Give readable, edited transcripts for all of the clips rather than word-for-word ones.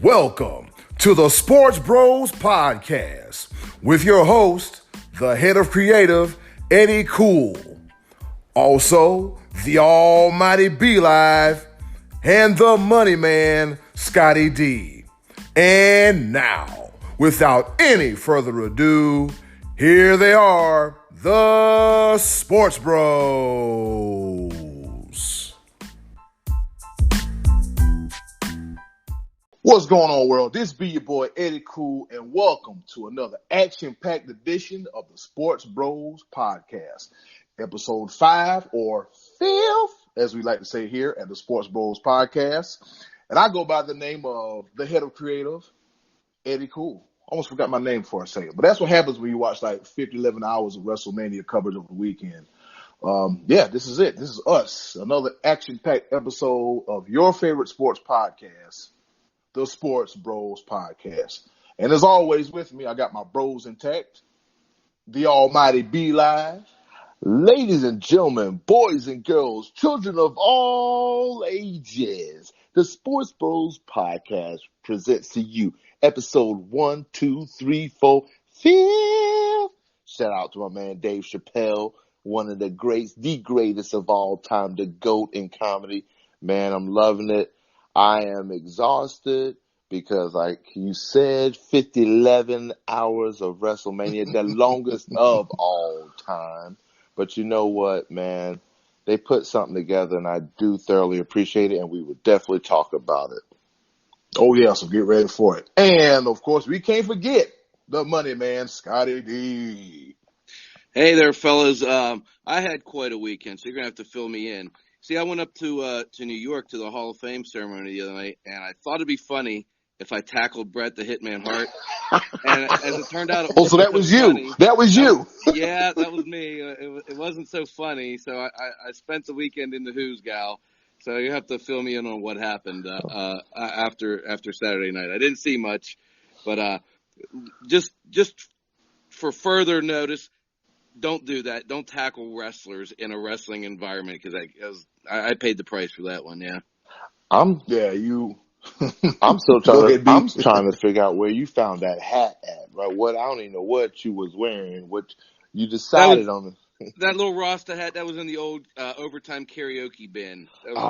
Welcome to the SportsBros Podcast with your host, the head of creative, Eddie Cool. Also, the almighty B-Live and the money man, Scotty D. And now, without any further ado, here they are, the SportsBros. What's going on, world? This be your boy Eddie Cool, and welcome to another action-packed edition of the SportsBros Podcast, episode 5 or 5th, as we like to say here at the SportsBros Podcast. And I go by the name of the head of creative, Eddie Cool. Almost forgot my name for a second, but that's what happens when you watch like 11 hours of WrestleMania coverage over the weekend. This is it. This is us, another action-packed episode of your favorite sports podcast, the SportsBros Podcast. And as always with me, I got my bros intact, the almighty B-Live. Ladies and gentlemen, boys and girls, children of all ages, the SportsBros Podcast presents to you episode 1, 2, 3, 4, 5. Shout out to my man Dave Chappelle, one of the greats, the greatest of all time, the GOAT in comedy. Man, I'm loving it. I am exhausted because, like you said, 11 hours of WrestleMania, the longest of all time. But you know what, man? They put something together, and I do thoroughly appreciate it, and we will definitely talk about it. Oh, yeah, so get ready for it. And, of course, we can't forget the money man, Scotty D. Hey there, fellas. I had quite a weekend, so you're going to have to fill me in. See, I went up to New York to the Hall of Fame ceremony the other night, and I thought it'd be funny if I tackled Bret the Hitman Hart. And as it turned out, so that was you. Funny. That was you. Yeah, that was me. It wasn't so funny, so I spent the weekend in the Who's gal. So you have to fill me in on what happened after Saturday night. I didn't see much, but just for further notice, don't do that. Don't tackle wrestlers in a wrestling environment because I paid the price for that one. Yeah. I'm still trying. I'm trying to figure out where you found that hat at. Right? What I don't even know what you was wearing. What you decided on. That little Rasta hat that was in the old overtime karaoke bin. Here we go.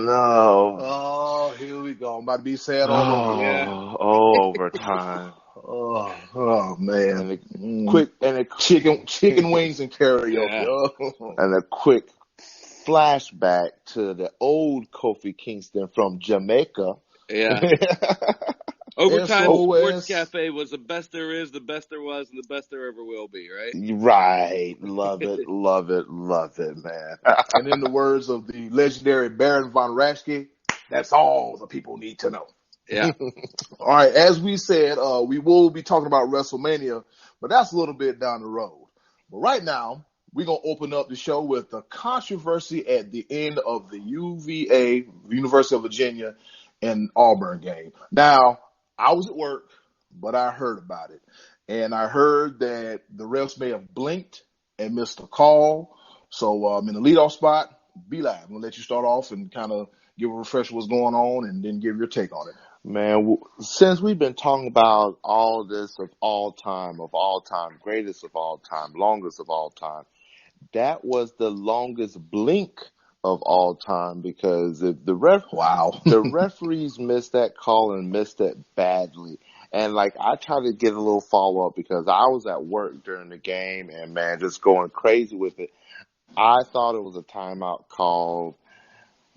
No. Oh, here we go. I'm about to be sad all over. Yeah. Overtime. Oh man! And a chicken wings and karaoke. Yeah. And a quick flashback to the old Kofi Kingston from Jamaica. Yeah. Overtime SOS. Sports Cafe was the best there is, the best there was, and the best there ever will be, right? Right. Love it, love it, love it, man. And in the words of the legendary Baron von Raschke, that's all the people need to know. Yeah. All right, as we said, we will be talking about WrestleMania, but that's a little bit down the road. But right now, we're going to open up the show with the controversy at the end of the U.Va, University of Virginia, and Auburn game. Now, I was at work, but I heard about it. And I heard that the refs may have blinked and missed a call. So in the leadoff spot, B-Live, I'm going to let you start off and kind of give a refresher what's going on and then give your take on it. Man, since we've been talking about all this of all time, greatest of all time, longest of all time, that was the longest blink of all time because if the referees missed that call and missed it badly. And like I tried to get a little follow up because I was at work during the game and man, just going crazy with it. I thought it was a timeout call.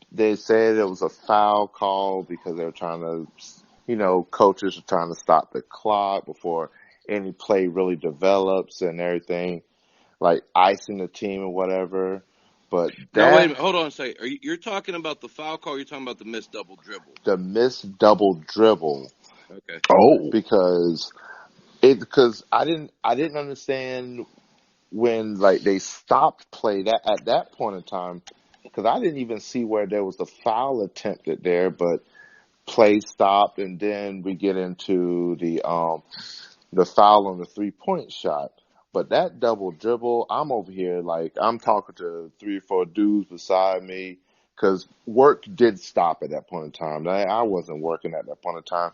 They said it was a foul call because they were trying to, coaches are trying to stop the clock before any play really develops and everything, like icing the team or whatever. But wait a minute. Hold on a second. You're talking about the foul call or you're talking about the missed double dribble? The missed double dribble. Okay. Oh. Because I didn't understand when like they stopped play at that point in time. Because I didn't even see where there was a foul attempted there, but play stopped, and then we get into the foul on the 3-point shot. But that double dribble, I'm over here like I'm talking to 3 or 4 dudes beside me, because work did stop at that point in time. I wasn't working at that point in time.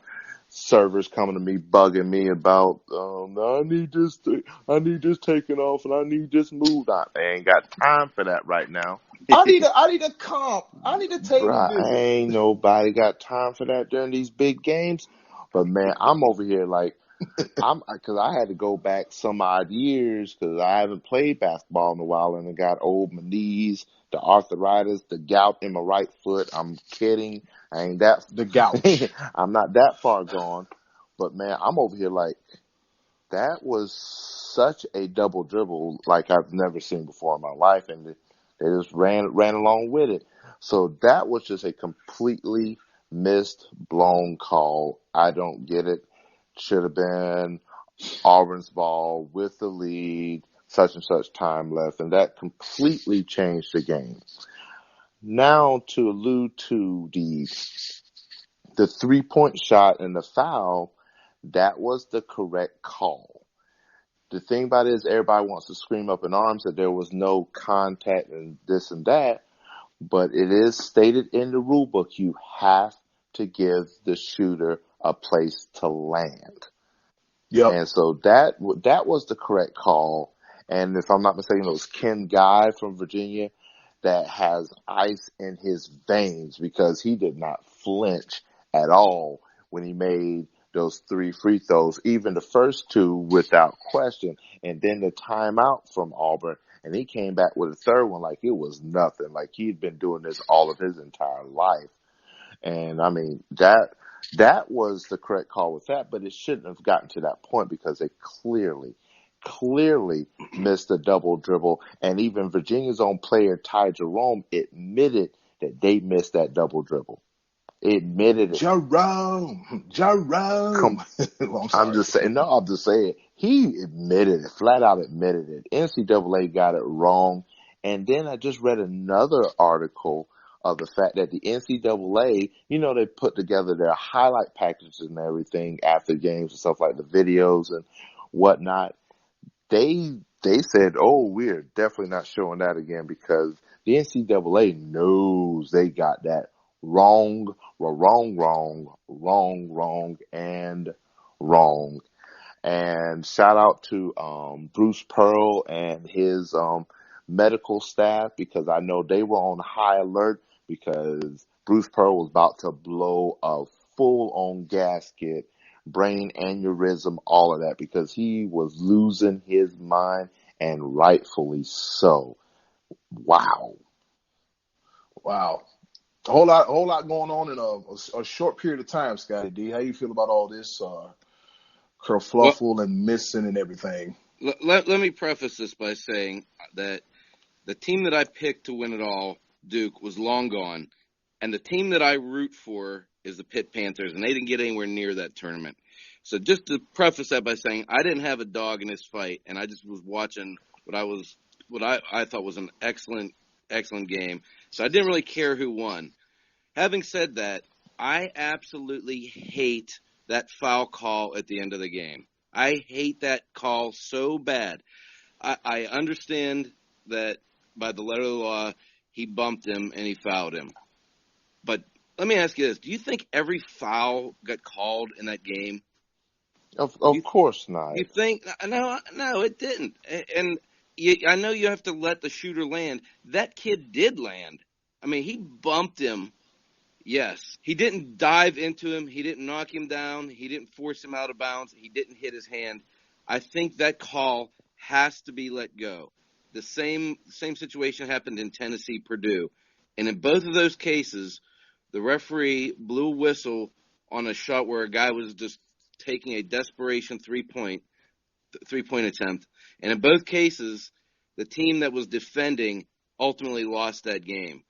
Servers coming to me, bugging me about, I need this taken off, and I need this moved out. I ain't got time for that right now. I need a comp. I need a table Bruh, visit. ain't nobody got time for that during these big games. But man, I'm over here like, because I had to go back some odd years because I haven't played basketball in a while, and I got old, my knees, the arthritis, the gout in my right foot. I'm kidding. I ain't that The gout. I'm not that far gone. But man, I'm over here like, that was such a double dribble like I've never seen before in my life, and they just ran along with it. So that was just a completely missed, blown call. I don't get it. Should have been Auburn's ball with the lead, such and such time left, and that completely changed the game. Now to allude to the 3-point shot and the foul, that was the correct call. The thing about it is everybody wants to scream up in arms that there was no contact and this and that, but it is stated in the rule book you have to give the shooter a place to land. Yep. And so that was the correct call. And if I'm not mistaken, it was Ken Guy from Virginia that has ice in his veins because he did not flinch at all when he made those 3 free throws, even the first 2 without question. And then the timeout from Auburn, and he came back with a third one like it was nothing, like he'd been doing this all of his entire life. And I mean, that was the correct call with that, but it shouldn't have gotten to that point because they clearly missed a double dribble. And even Virginia's own player, Ty Jerome, admitted that they missed that double dribble. Admitted it. Jerome. I'm just saying. He admitted it, flat out admitted it. NCAA got it wrong. And then I just read another article of the fact that the NCAA, they put together their highlight packages and everything after games and stuff like the videos and whatnot. They said, we're definitely not showing that again because the NCAA knows they got that wrong, and wrong. And shout out to Bruce Pearl and his medical staff because I know they were on high alert because Bruce Pearl was about to blow a full-on gasket, brain aneurysm, all of that because he was losing his mind and rightfully so. Wow. A whole lot going on in a short period of time, Scotty D. How you feel about all this kerfluffle and missing and everything? Let me preface this by saying that the team that I picked to win it all, Duke, was long gone, and the team that I root for is the Pitt Panthers, and they didn't get anywhere near that tournament. So just to preface that by saying I didn't have a dog in this fight, and I just was watching what I thought was an excellent game. So I didn't really care who won. Having said that, I absolutely hate that foul call at the end of the game. I hate that call so bad. I understand that by the letter of the law, he bumped him and he fouled him. But let me ask you this. Do you think every foul got called in that game? Of course not. You think? No, it didn't. And I know you have to let the shooter land. That kid did land. I mean, he bumped him. Yes. He didn't dive into him. He didn't knock him down. He didn't force him out of bounds. He didn't hit his hand. I think that call has to be let go. The same situation happened in Tennessee, Purdue. And in both of those cases, the referee blew a whistle on a shot where a guy was just taking a desperation three-point attempt. And in both cases, the team that was defending ultimately lost that game.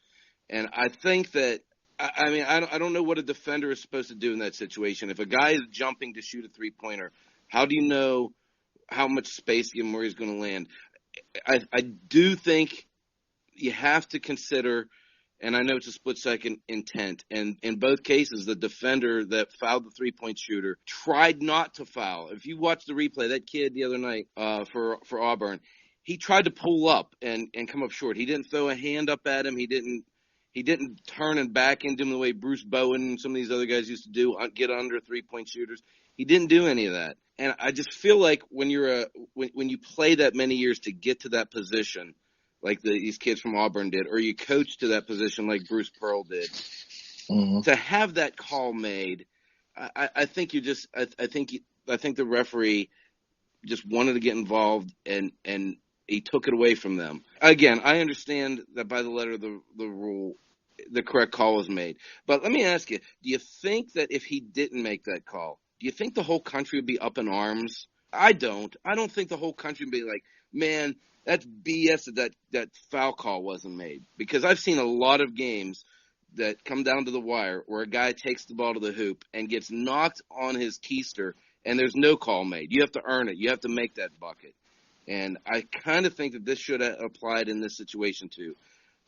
And I think that, I don't know what a defender is supposed to do in that situation. If a guy is jumping to shoot a three-pointer, how do you know how much space to give him where he's going to land? I do think you have to consider, and I know it's a split-second intent, and in both cases, the defender that fouled the three-point shooter tried not to foul. If you watch the replay, that kid the other night for Auburn, he tried to pull up and come up short. He didn't throw a hand up at him. He didn't He didn't turn and back into him the way Bruce Bowen and some of these other guys used to do, get under 3-point shooters. He didn't do any of that. And I just feel like when when you play that many years to get to that position, like these kids from Auburn did, or you coach to that position like Bruce Pearl did, to have that call made, I think I think the referee just wanted to get involved and he took it away from them. Again, I understand that by the letter of the rule, the correct call was made. But let me ask you, do you think that if he didn't make that call, do you think the whole country would be up in arms? I don't. I don't think the whole country would be like, man, that's BS that foul call wasn't made. Because I've seen a lot of games that come down to the wire where a guy takes the ball to the hoop and gets knocked on his keister and there's no call made. You have to earn it. You have to make that bucket. And I kind of think that this should have applied in this situation too.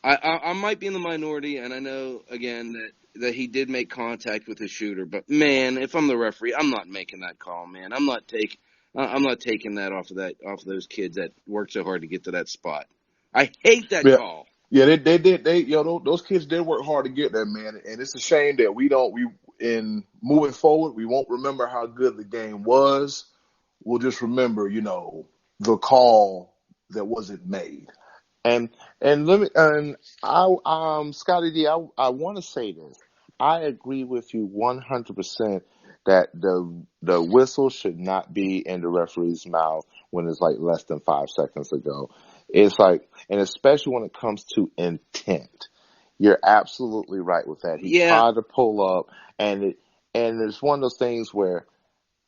I might be in the minority, and I know, again, that he did make contact with his shooter. But, man, if I'm the referee, I'm not making that call, man. I'm not taking that off of those kids that worked so hard to get to that spot. I hate that call. Yeah, they did. Those kids did work hard to get there, man. And it's a shame that in moving forward, we won't remember how good the game was. We'll just remember, the call that wasn't made. And Scotty D, I want to say this. I agree with you 100% that the whistle should not be in the referee's mouth when it's like less than 5 seconds ago. It's like, and especially when it comes to intent, you're absolutely right with that. He tried to pull up, and it's one of those things where,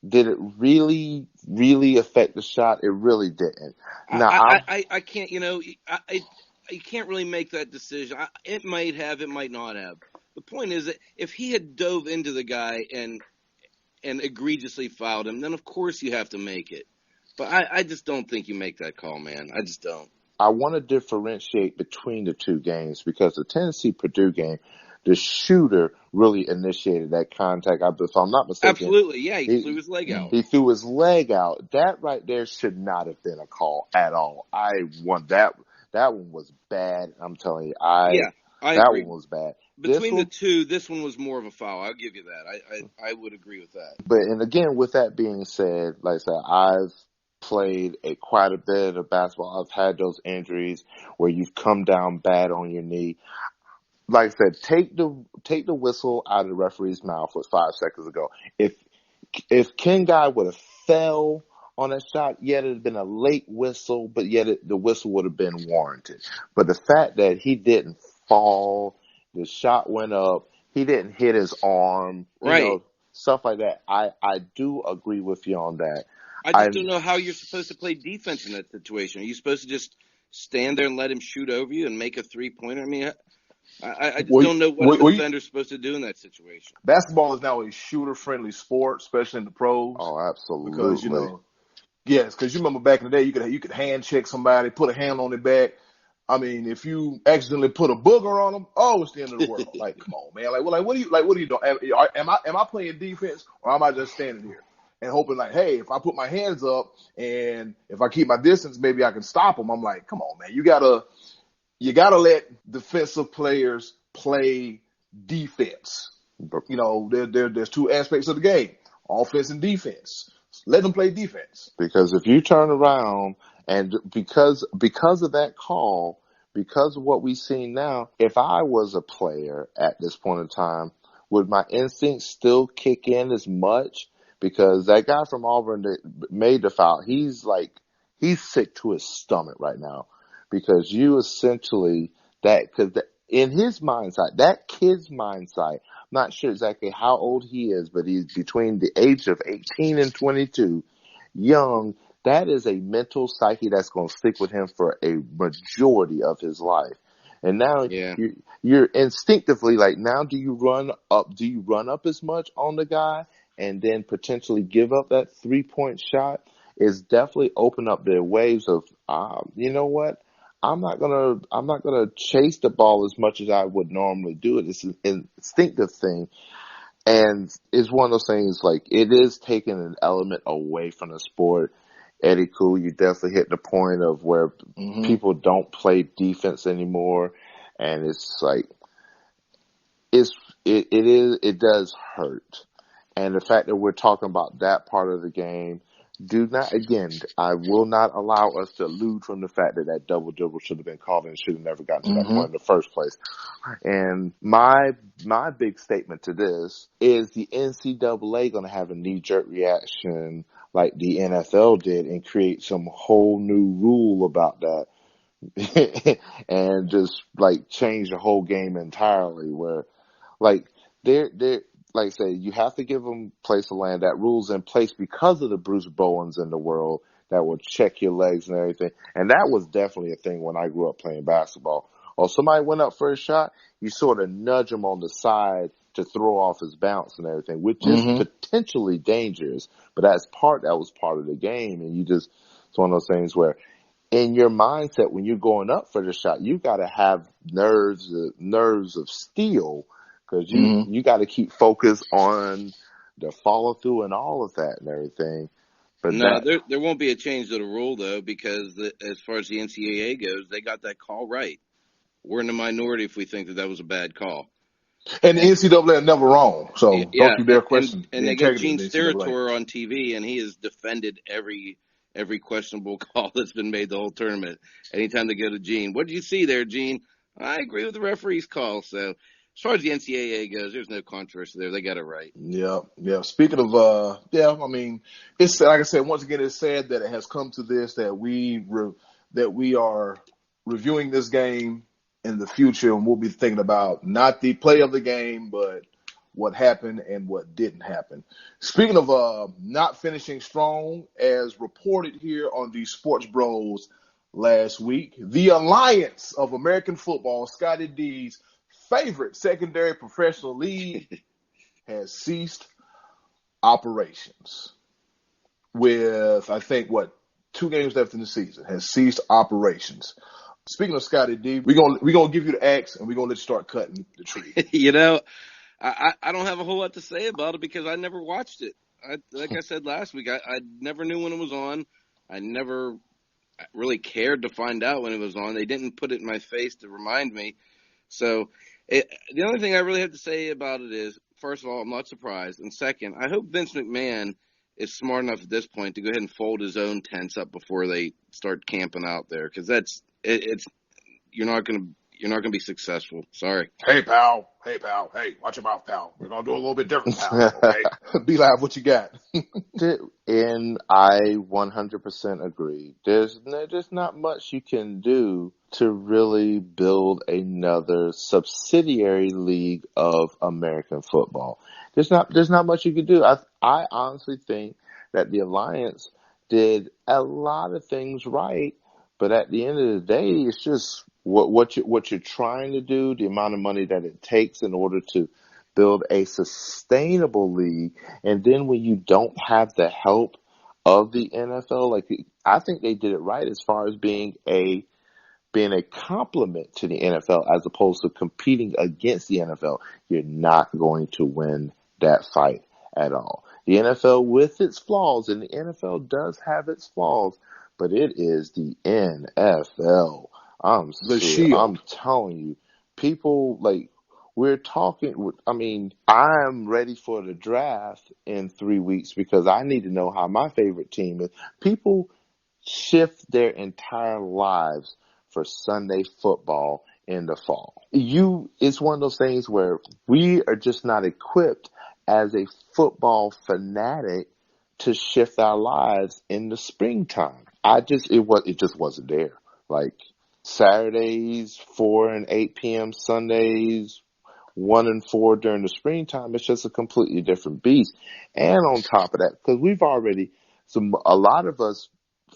did it really, really affect the shot? It really didn't. Now, I can't, you can't really make that decision. It might have, it might not have. The point is that if he had dove into the guy and egregiously fouled him, then of course you have to make it. But I just don't think you make that call, man. I just don't. I want to differentiate between the two games because the Tennessee-Purdue game, the shooter really initiated that contact. If I'm not mistaken. Absolutely, yeah. He threw his leg out. He threw his leg out. That right there should not have been a call at all. That one was bad. I'm telling you. I agree. One was bad. Between the two, this one was more of a foul. I'll give you that. I would agree with that. But, and again, with that being said, like I said, I've played quite a bit of basketball. I've had those injuries where you've come down bad on your knee. Like I said, take the whistle out of the referee's mouth with 5 seconds ago. If Ken Guy would have fell on that shot, yet it would have been a late whistle, but yet the whistle would have been warranted. But the fact that he didn't fall, the shot went up, he didn't hit his arm, stuff like that. I do agree with you on that. I just don't know how you're supposed to play defense in that situation. Are you supposed to just stand there and let him shoot over you and make a three-pointer? I mean, I just don't know what a defender's supposed to do in that situation. Basketball is now a shooter-friendly sport, especially in the pros. Oh, absolutely. Because you remember back in the day, you could hand check somebody, put a hand on their back. I mean, if you accidentally put a booger on them, it's the end of the world. Like, come on, man. What are you doing? Am I playing defense, or am I just standing here and hoping like, hey, if I put my hands up and if I keep my distance, maybe I can stop them? I'm like, come on, man. You gotta let defensive players play defense. There's two aspects of the game: offense and defense. Let them play defense. Because if you turn around and because of that call, because of what we've seen now, if I was a player at this point in time, would my instincts still kick in as much? Because that guy from Auburn that made the foul, he's sick to his stomach right now. Because you essentially, in his mindset, that kid's mindset, I'm not sure exactly how old he is, but he's between the age of 18 and 22, young. That is a mental psyche that's going to stick with him for a majority of his life. And now you're instinctively like, now do you run up as much on the guy and then potentially give up that 3-point shot? It's definitely opened up their waves of, you know what? I'm not gonna chase the ball as much as I would normally do it. It's an instinctive thing, and it's one of those things like it is taking an element away from the sport. Eddie Cool, you definitely hit the point of where people don't play defense anymore, and it's like it does hurt. And the fact that we're talking about that part of the game, I will not allow us to allude from the fact that double dribble should have been called and should have never gotten to that point in the first place. And my big statement to this is the NCAA going to have a knee-jerk reaction like the NFL did and create some whole new rule about that and just like change the whole game entirely where like they're like I say, you have to give them place to land. That rule's in place because of the Bruce Bowens in the world that will check your legs and everything. And that was definitely a thing when I grew up playing basketball. Or somebody went up for a shot, you sort of nudge him on the side to throw off his bounce and everything, which is potentially dangerous. But that was part of the game. And it's one of those things where in your mindset, when you're going up for the shot, you got to have nerves of steel. Because you got to keep focused on the follow through and all of that and everything. But no, there won't be a change to the rule though, because as far as the NCAA goes, they got that call right. We're in the minority if we think that was a bad call. And the NCAA are never wrong, so don't you dare question. And they get Gene Steratore on TV, and he has defended every questionable call that's been made the whole tournament. Anytime they go to Gene, what did you see there, Gene? I agree with the referee's call. So as far as the NCAA goes, there's no controversy there. They got it right. Yeah. Speaking of, I mean, it's like I said, once again, it's sad that it has come to this, that we are reviewing this game in the future, and we'll be thinking about not the play of the game, but what happened and what didn't happen. Speaking of not finishing strong, as reported here on the Sports Bros last week, the Alliance of American Football, Scotty D's favorite secondary professional league, has ceased operations. With, I think, 2 games left in the season, has ceased operations. Speaking of Scotty D, we're gonna give you the axe and we're gonna let you start cutting the tree. I don't have a whole lot to say about it because I never watched it. Like I said last week, I never knew when it was on. I never really cared to find out when it was on. They didn't put it in my face to remind me. So the only thing I really have to say about it is, first of all, I'm not surprised. And second, I hope Vince McMahon is smart enough at this point to go ahead and fold his own tents up before they start camping out there. Because you're not going to be successful. Sorry. Hey, pal. Hey, watch your mouth, pal. We're going to do a little bit different, pal. Okay? Be Live, what you got? And I 100% agree. There's not much you can do to really build another subsidiary league of American football. There's not much you can do. I honestly think that the Alliance did a lot of things right, but at the end of the day, it's just what you're trying to do, the amount of money that it takes in order to build a sustainable league. And then when you don't have the help of the NFL, I think they did it right as far as being a complement to the NFL as opposed to competing against the NFL. You're not going to win that fight at all. The NFL with its flaws, and the NFL does have its flaws, but it is the NFL. I'm telling you, people we're talking. I mean, I'm ready for the draft in 3 weeks because I need to know how my favorite team is. People shift their entire lives for Sunday football in the fall. It's one of those things where we are just not equipped as a football fanatic to shift our lives in the springtime. It just wasn't there. Saturdays, 4 and 8 p.m. Sundays, 1 and 4 during the springtime, it's just a completely different beast. And on top of that, because a lot of us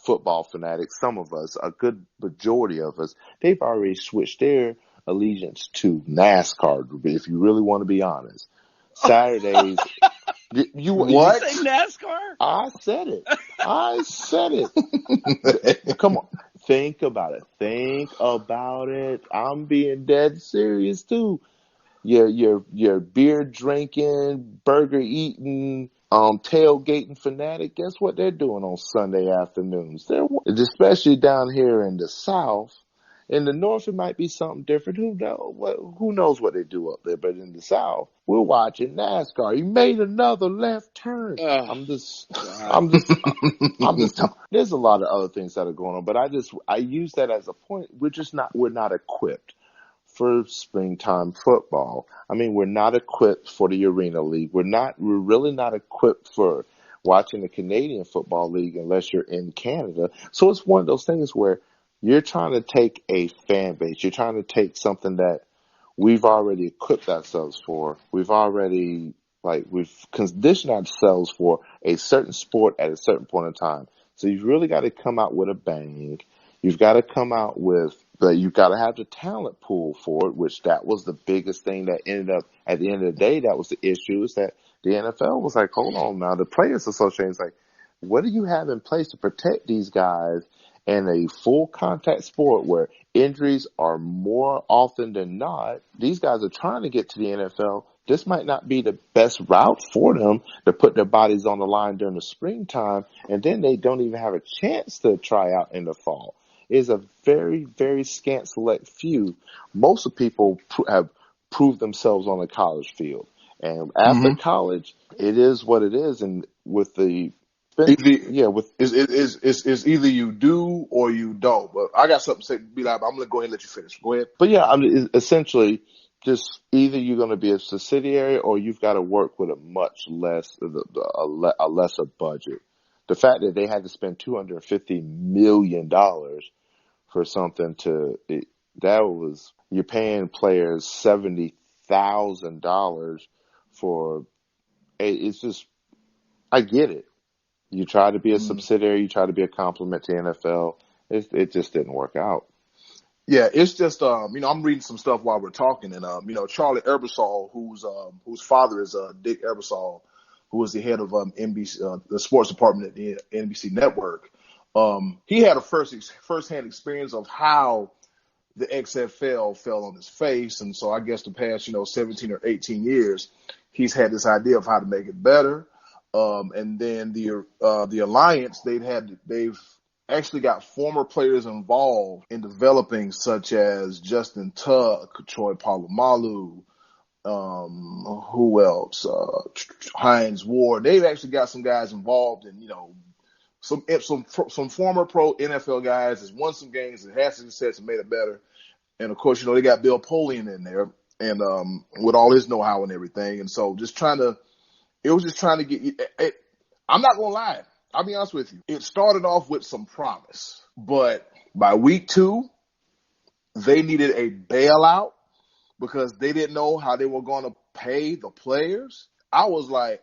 football fanatics, some of us, a good majority of us, they've already switched their allegiance to NASCAR, if you really want to be honest. Saturdays. You say NASCAR? I said it. Come on. Think about it. I'm being dead serious too. Your beer drinking, burger eating, tailgating fanatic. Guess what they're doing on Sunday afternoons? Especially down here in the South. In the North, it might be something different. Who knows what they do up there? But in the South, we're watching NASCAR. He made another left turn. Oh, I'm just God. there's a lot of other things that are going on, but I use that as a point. We're not equipped for springtime football. I mean, we're not equipped for the Arena League. We're really not equipped for watching the Canadian Football League unless you're in Canada. So it's one of those things where you're trying to take a fan base. You're trying to take something that we've already equipped ourselves for. We've conditioned ourselves for a certain sport at a certain point in time. So you've really got to come out with a bang. You've got to come out with, you've got to have the talent pool for it, which that was the biggest thing that ended up, at the end of the day, that was the issue, is that the NFL was like, hold on now. The Players Association is like, what do you have in place to protect these guys in a full contact sport where injuries are more often than not? These guys are trying to get to the NFL. This might not be the best route for them to put their bodies on the line during the springtime, and then they don't even have a chance to try out in the fall. It's a very, very scant select few. Most of the people have proved themselves on the college field. And after college, it is what it is. And with the it's either you do or you don't. But I got something to say. I'm gonna go ahead and let you finish. Go ahead. But yeah, I mean, essentially, just either you're going to be a subsidiary or you've got to work with a much less, a lesser budget. The fact that they had to spend $250 million for something you're paying players $70,000 for, it's just, I get it. You try to be a subsidiary, you try to be a complement to NFL. It just didn't work out. Yeah, it's just I'm reading some stuff while we're talking, and Charlie Ebersol, whose father is Dick Ebersol, who was the head of NBC, the sports department at the NBC network. He had a first-hand experience of how the XFL fell on his face, and so I guess the past 17 or 18 years, he's had this idea of how to make it better. And then the alliance, they've actually got former players involved in developing, such as Justin Tuck, Troy Polamalu, who else? Hines Ward. They've actually got some guys involved in, some former pro NFL guys that's won some games and had success and made it better. And of course, they got Bill Polian in there, and with all his know-how and everything. And so it was just trying to get it. I'm not gonna lie. I'll be honest with you. It started off with some promise, but by week 2, they needed a bailout because they didn't know how they were going to pay the players. I was like,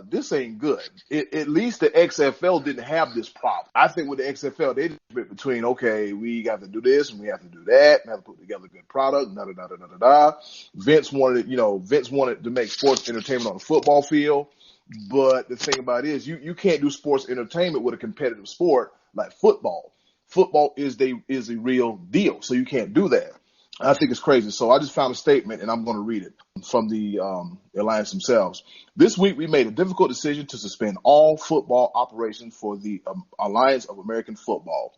this ain't good. At least the XFL didn't have this problem. I think with the XFL, they just went between, okay, we got to do this and we have to do that. We have to put together a good product. Vince wanted to make sports entertainment on the football field. But the thing about it is you can't do sports entertainment with a competitive sport like football. Football is a real deal, so you can't do that. I think it's crazy. So I just found a statement, and I'm going to read it from the Alliance themselves. This week, we made a difficult decision to suspend all football operations for the Alliance of American Football.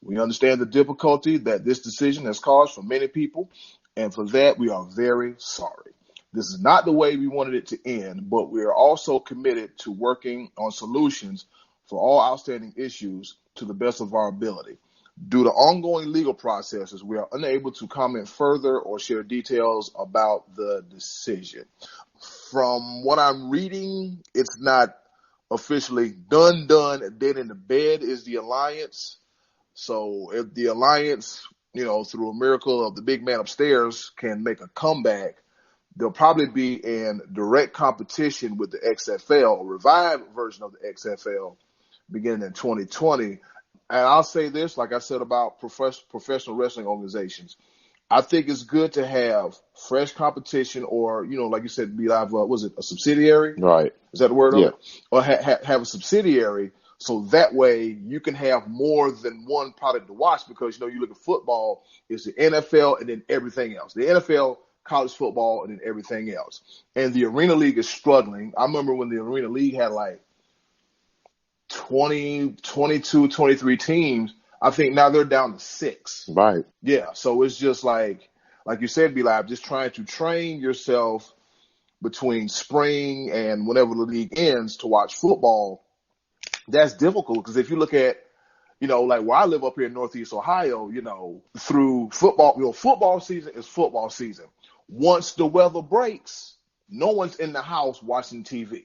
We understand the difficulty that this decision has caused for many people, and for that, we are very sorry. This is not the way we wanted it to end, but we are also committed to working on solutions for all outstanding issues to the best of our ability. Due to ongoing legal processes, we are unable to comment further or share details about the decision. From what I'm reading, it's not officially done, dead in the bed is the Alliance. So if the Alliance, through a miracle of the big man upstairs can make a comeback, they'll probably be in direct competition with the XFL, a revived version of the XFL, beginning in 2020. And I'll say this, like I said about professional wrestling organizations. I think it's good to have fresh competition or, like you said, be live, was it a subsidiary? Right. Is that the word? Yeah. Or have a subsidiary so that way you can have more than one product to watch because, you look at football, it's the NFL and then everything else. The NFL, college football, and then everything else. And the Arena League is struggling. I remember when the Arena League had like 20, 22, 23 teams. I think now they're down to 6. Right. Yeah, so it's just like you said, B-Live, just trying to train yourself between spring and whenever the league ends to watch football. That's difficult because if you look at, like where I live up here in Northeast Ohio, through football, football season is football season. Once the weather breaks, no one's in the house watching TV.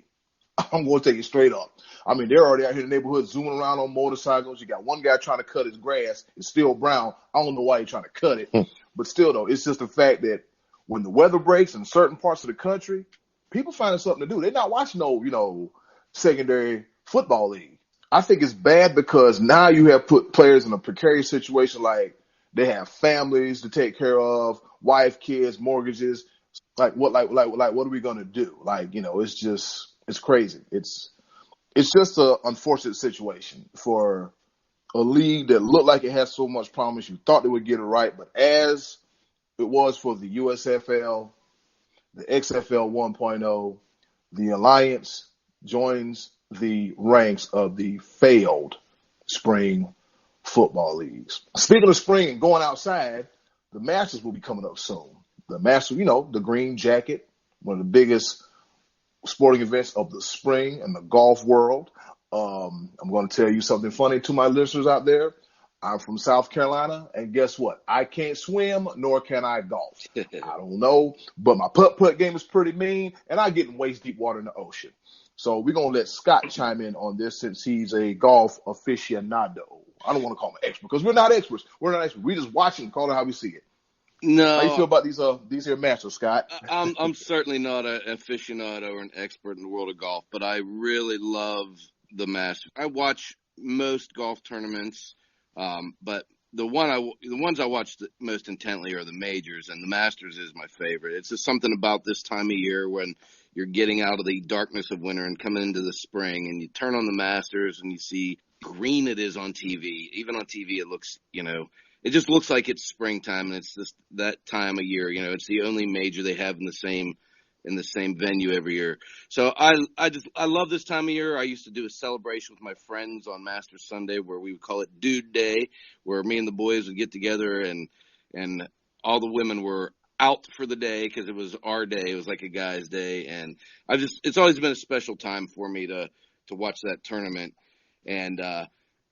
I'm going to take it straight up. I mean, they're already out here in the neighborhood zooming around on motorcycles. You got one guy trying to cut his grass. It's still brown. I don't know why he's trying to cut it. But still, though, it's just the fact that when the weather breaks in certain parts of the country, people find something to do. They're not watching no, secondary football league. I think it's bad because now you have put players in a precarious situation, like they have families to take care of, wife, kids, mortgages. Like what are we gonna do? It's crazy. It's just an unfortunate situation for a league that looked like it had so much promise. You thought they would get it right, but as it was for the USFL, the XFL 1.0, the Alliance joins the ranks of the failed spring football leagues. Speaking of spring and going outside, the Masters will be coming up soon. The Masters, the green jacket, one of the biggest sporting events of the spring in the golf world. I'm going to tell you something funny to my listeners out there. I'm from South Carolina, and guess what? I can't swim, nor can I golf. I don't know, but my putt game is pretty mean, and I get in waist deep water in the ocean. So we're going to let Scott chime in on this since he's a golf aficionado. I don't want to call him an expert because we're not experts. We just watch it and call it how we see it. No. How you feel about these here Masters, Scott? I'm certainly not an aficionado or an expert in the world of golf, but I really love the Masters. I watch most golf tournaments, but the ones I watch the most intently are the majors, and the Masters is my favorite. It's just something about this time of year when you're getting out of the darkness of winter and coming into the spring, and you turn on the Masters and you see green it is on TV. Even on TV, it looks, it just looks like it's springtime, and it's just that time of year. It's the only major they have in the same venue every year. So I love this time of year. I used to do a celebration with my friends on Masters Sunday where we would call it Dude Day, where me and the boys would get together and all the women were out for the day because it was our day. It was like a guy's day, and it's always been a special time for me to watch that tournament. And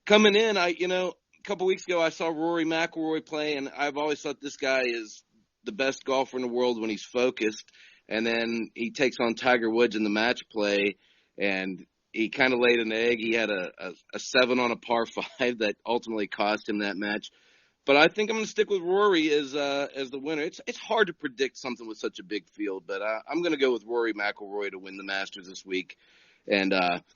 coming in, a couple weeks ago I saw Rory McIlroy play, and I've always thought this guy is the best golfer in the world when he's focused. And then he takes on Tiger Woods in the match play, and he kind of laid an egg. He had a 7 on a par 5 that ultimately cost him that match. But I think I'm going to stick with Rory as the winner. It's hard to predict something with such a big field, but I'm going to go with Rory McIlroy to win the Masters this week. And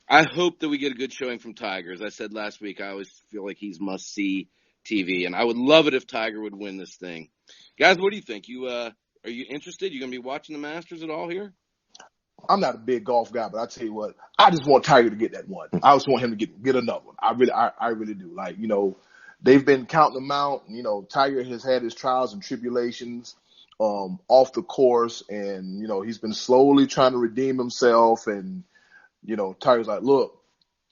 I hope that we get a good showing from Tiger. As I said last week, I always feel like he's must-see TV, and I would love it if Tiger would win this thing. Guys, what do you think? Are you interested? You going to be watching the Masters at all here? I'm not a big golf guy, but I tell you what, I just want Tiger to get that one. I just want him to get another one. I really do. Like, they've been counting them out. Tiger has had his trials and tribulations off the course, and, he's been slowly trying to redeem himself. And, Tiger's like, look,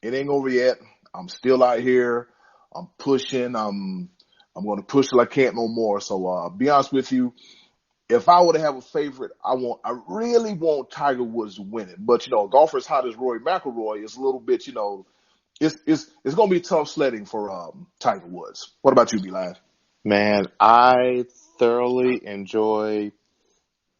it ain't over yet. I'm still out here. I'm pushing. I'm going to push till I can't no more. So, be honest with you, if I were to have a favorite, I really want Tiger Woods to win it. But, golfer as hot as Rory McIlroy is a little bit, it's going to be tough sledding for Tiger Woods. What about you, B-Live? Man, I thoroughly enjoy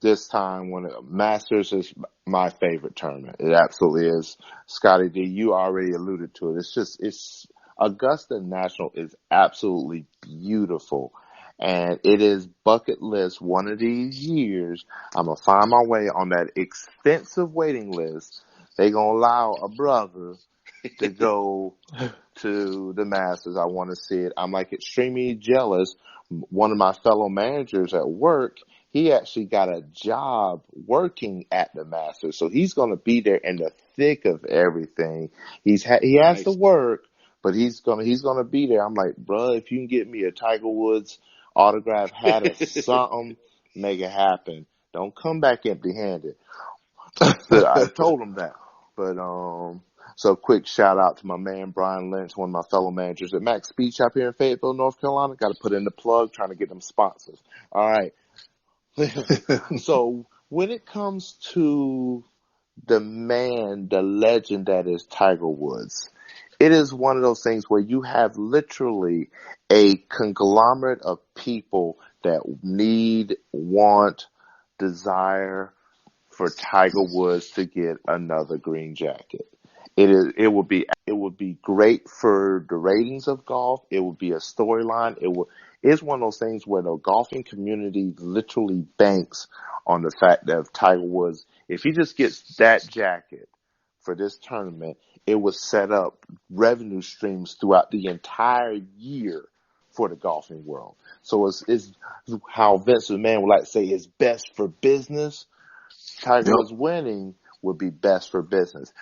this time when Masters is my favorite tournament. It absolutely is. Scotty D, you already alluded to it. It's Augusta National is absolutely beautiful. And it is bucket list. One of these years, I'm going to find my way on that extensive waiting list. They're going to allow a brother to go to the Masters. I want to see it. I'm like extremely jealous. One of my fellow managers at work, he actually got a job working at the Masters. So he's going to be there in the thick of everything. He has to work, but he's going to be there. I'm like, bro, if you can get me a Tiger Woods autograph hat or something, make it happen. Don't come back empty handed. I told him that. But So quick shout out to my man, Brian Lynch, one of my fellow managers at Max Speed Shop here in Fayetteville, North Carolina. Got to put in the plug, trying to get them sponsors. All right. So when it comes to the man, the legend that is Tiger Woods, it is one of those things where you have literally a conglomerate of people that need, want, desire for Tiger Woods to get another green jacket. It would be great for the ratings of golf. It would be a storyline. It's one of those things where the golfing community literally banks on the fact that if Tiger Woods, if he just gets that jacket for this tournament, it would set up revenue streams throughout the entire year for the golfing world. So it's how Vince McMahon would like to say is best for business. Tiger Woods winning would be best for business.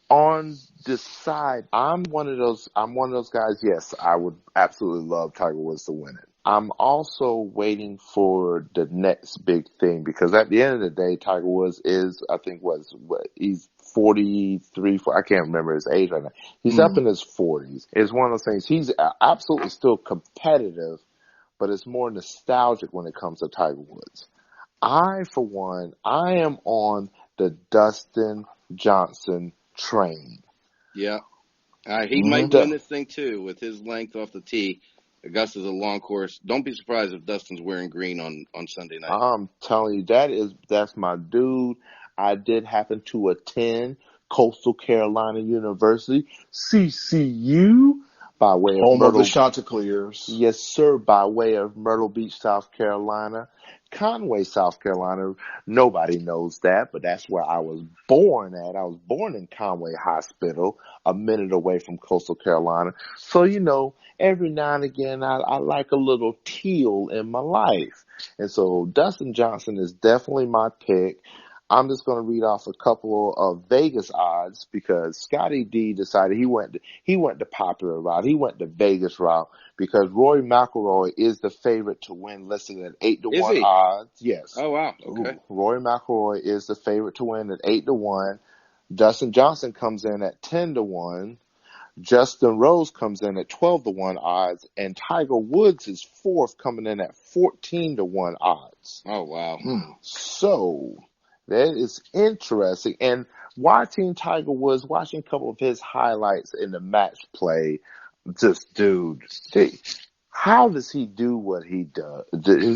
On this side, I'm one of those guys. Yes, I would absolutely love Tiger Woods to win it. I'm also waiting for the next big thing because at the end of the day, Tiger Woods is, I think, he's 43, I can't remember his age right now. He's up in his 40s. It's one of those things. He's absolutely still competitive, but it's more nostalgic when it comes to Tiger Woods. For one, I am on the Dustin Johnson train. Yeah. He might win this thing too with his length off the tee. Augusta's a long course. Don't be surprised if Dustin's wearing green on Sunday night. I'm telling you, that's my dude. I did happen to attend Coastal Carolina University, CCU, by way of home of the Chanticleers. Yes, sir, by way of Myrtle Beach, South Carolina. Conway, South Carolina. Nobody knows that, but that's where I was born at. I was born in Conway Hospital, a minute away from Coastal Carolina. So, every now and again, I like a little teal in my life. And so Dustin Johnson is definitely my pick. I'm just going to read off a couple of Vegas odds because Scotty D decided he went the popular route. He went the Vegas route because Rory McIlroy is the favorite to win, listed at 8-1 odds. Yes. Oh wow. Okay. Rory McIlroy is the favorite to win at 8-1. Dustin Johnson comes in at 10-1. Justin Rose comes in at 12-1 odds, and Tiger Woods is fourth, coming in at 14-1 odds. Oh wow. So that is interesting. And watching Tiger Woods, watching a couple of his highlights in the match play, how does he do what he does?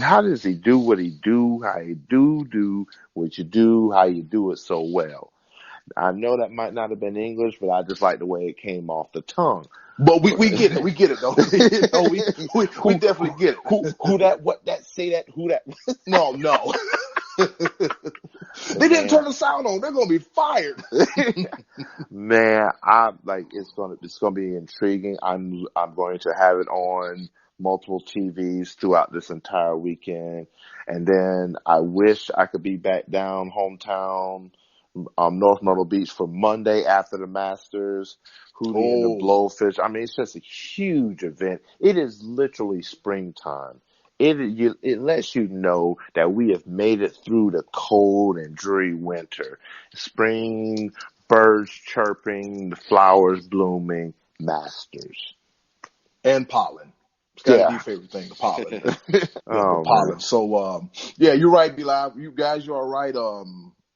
How does he do what he do? How you do what you do? How you do it so well? I know that might not have been English, but I just like the way it came off the tongue. But we get it. We get it, though. We definitely get it. Who that? What that? Say that? Who that? No. They didn't turn the sound on. They're gonna be fired. Man, it's gonna be intriguing. I'm going to have it on multiple TVs throughout this entire weekend, and then I wish I could be back down hometown, North Myrtle Beach for Monday after the Masters. Hootie and the Blowfish. I mean, it's just a huge event. It is literally springtime. It lets you know that we have made it through the cold and dreary winter. Spring, birds chirping, the flowers blooming, Masters. And pollen. It's got to be your favorite thing, the pollen. The pollen. Man. So, you're right, B-Live. You guys, you're all right.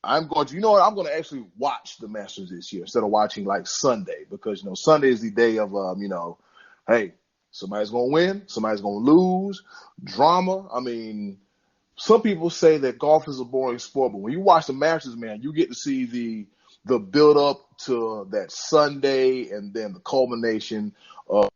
I'm going to actually watch the Masters this year instead of watching like Sunday because, Sunday is the day of, hey, somebody's going to win, somebody's going to lose, drama. I mean, some people say that golf is a boring sport, but when you watch the Masters, man, you get to see the build up to that Sunday and then the culmination of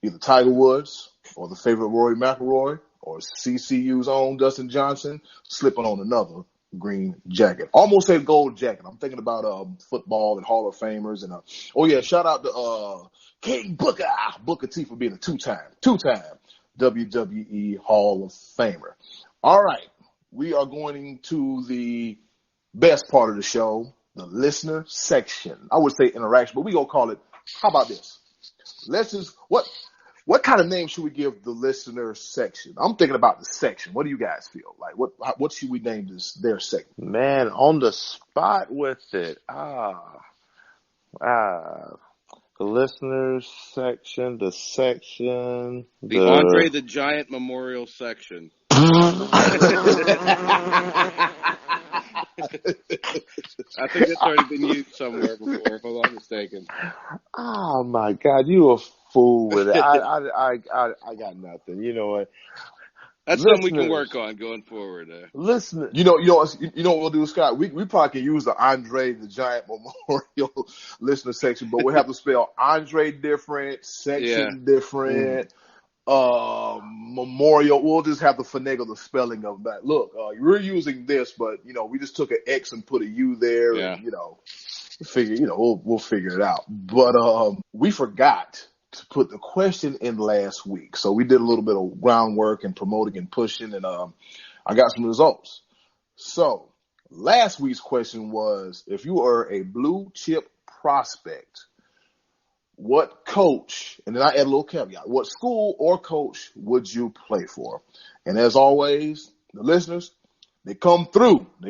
either Tiger Woods or the favorite Rory McIlroy or CCU's own Dustin Johnson slipping on another green jacket. Almost said gold jacket. I'm thinking about football and Hall of Famers and shout out to King Booker T for being a two-time WWE Hall of Famer. All right, we are going to the best part of the show, the listener section. I would say interaction, but we gonna call it. How about this? Let's just what kind of name should we give the listener section? I'm thinking about the section. What do you guys feel like? What should we name their section? Man, on the spot with it. The listeners section, The Andre the Giant Memorial section. I think that's already been used somewhere before, if I'm not mistaken. Oh my God, you a fool with it. I got nothing. You know what? That's something we can work on going forward. Listen, You know what we'll do, Scott? We probably can use the Andre the Giant Memorial listener section, but we have to spell Andre different, section different, memorial. We'll just have to finagle the spelling of that. Look, we're using this, but we just took an X and put a U there, and we'll figure it out. But we forgot to put the question in last week, so we did a little bit of groundwork and promoting and pushing, and I got some results. So last week's question was, if you are a blue chip prospect, what coach, and then I add a little caveat, what school or coach would you play for? And as always, the listeners, they come through. We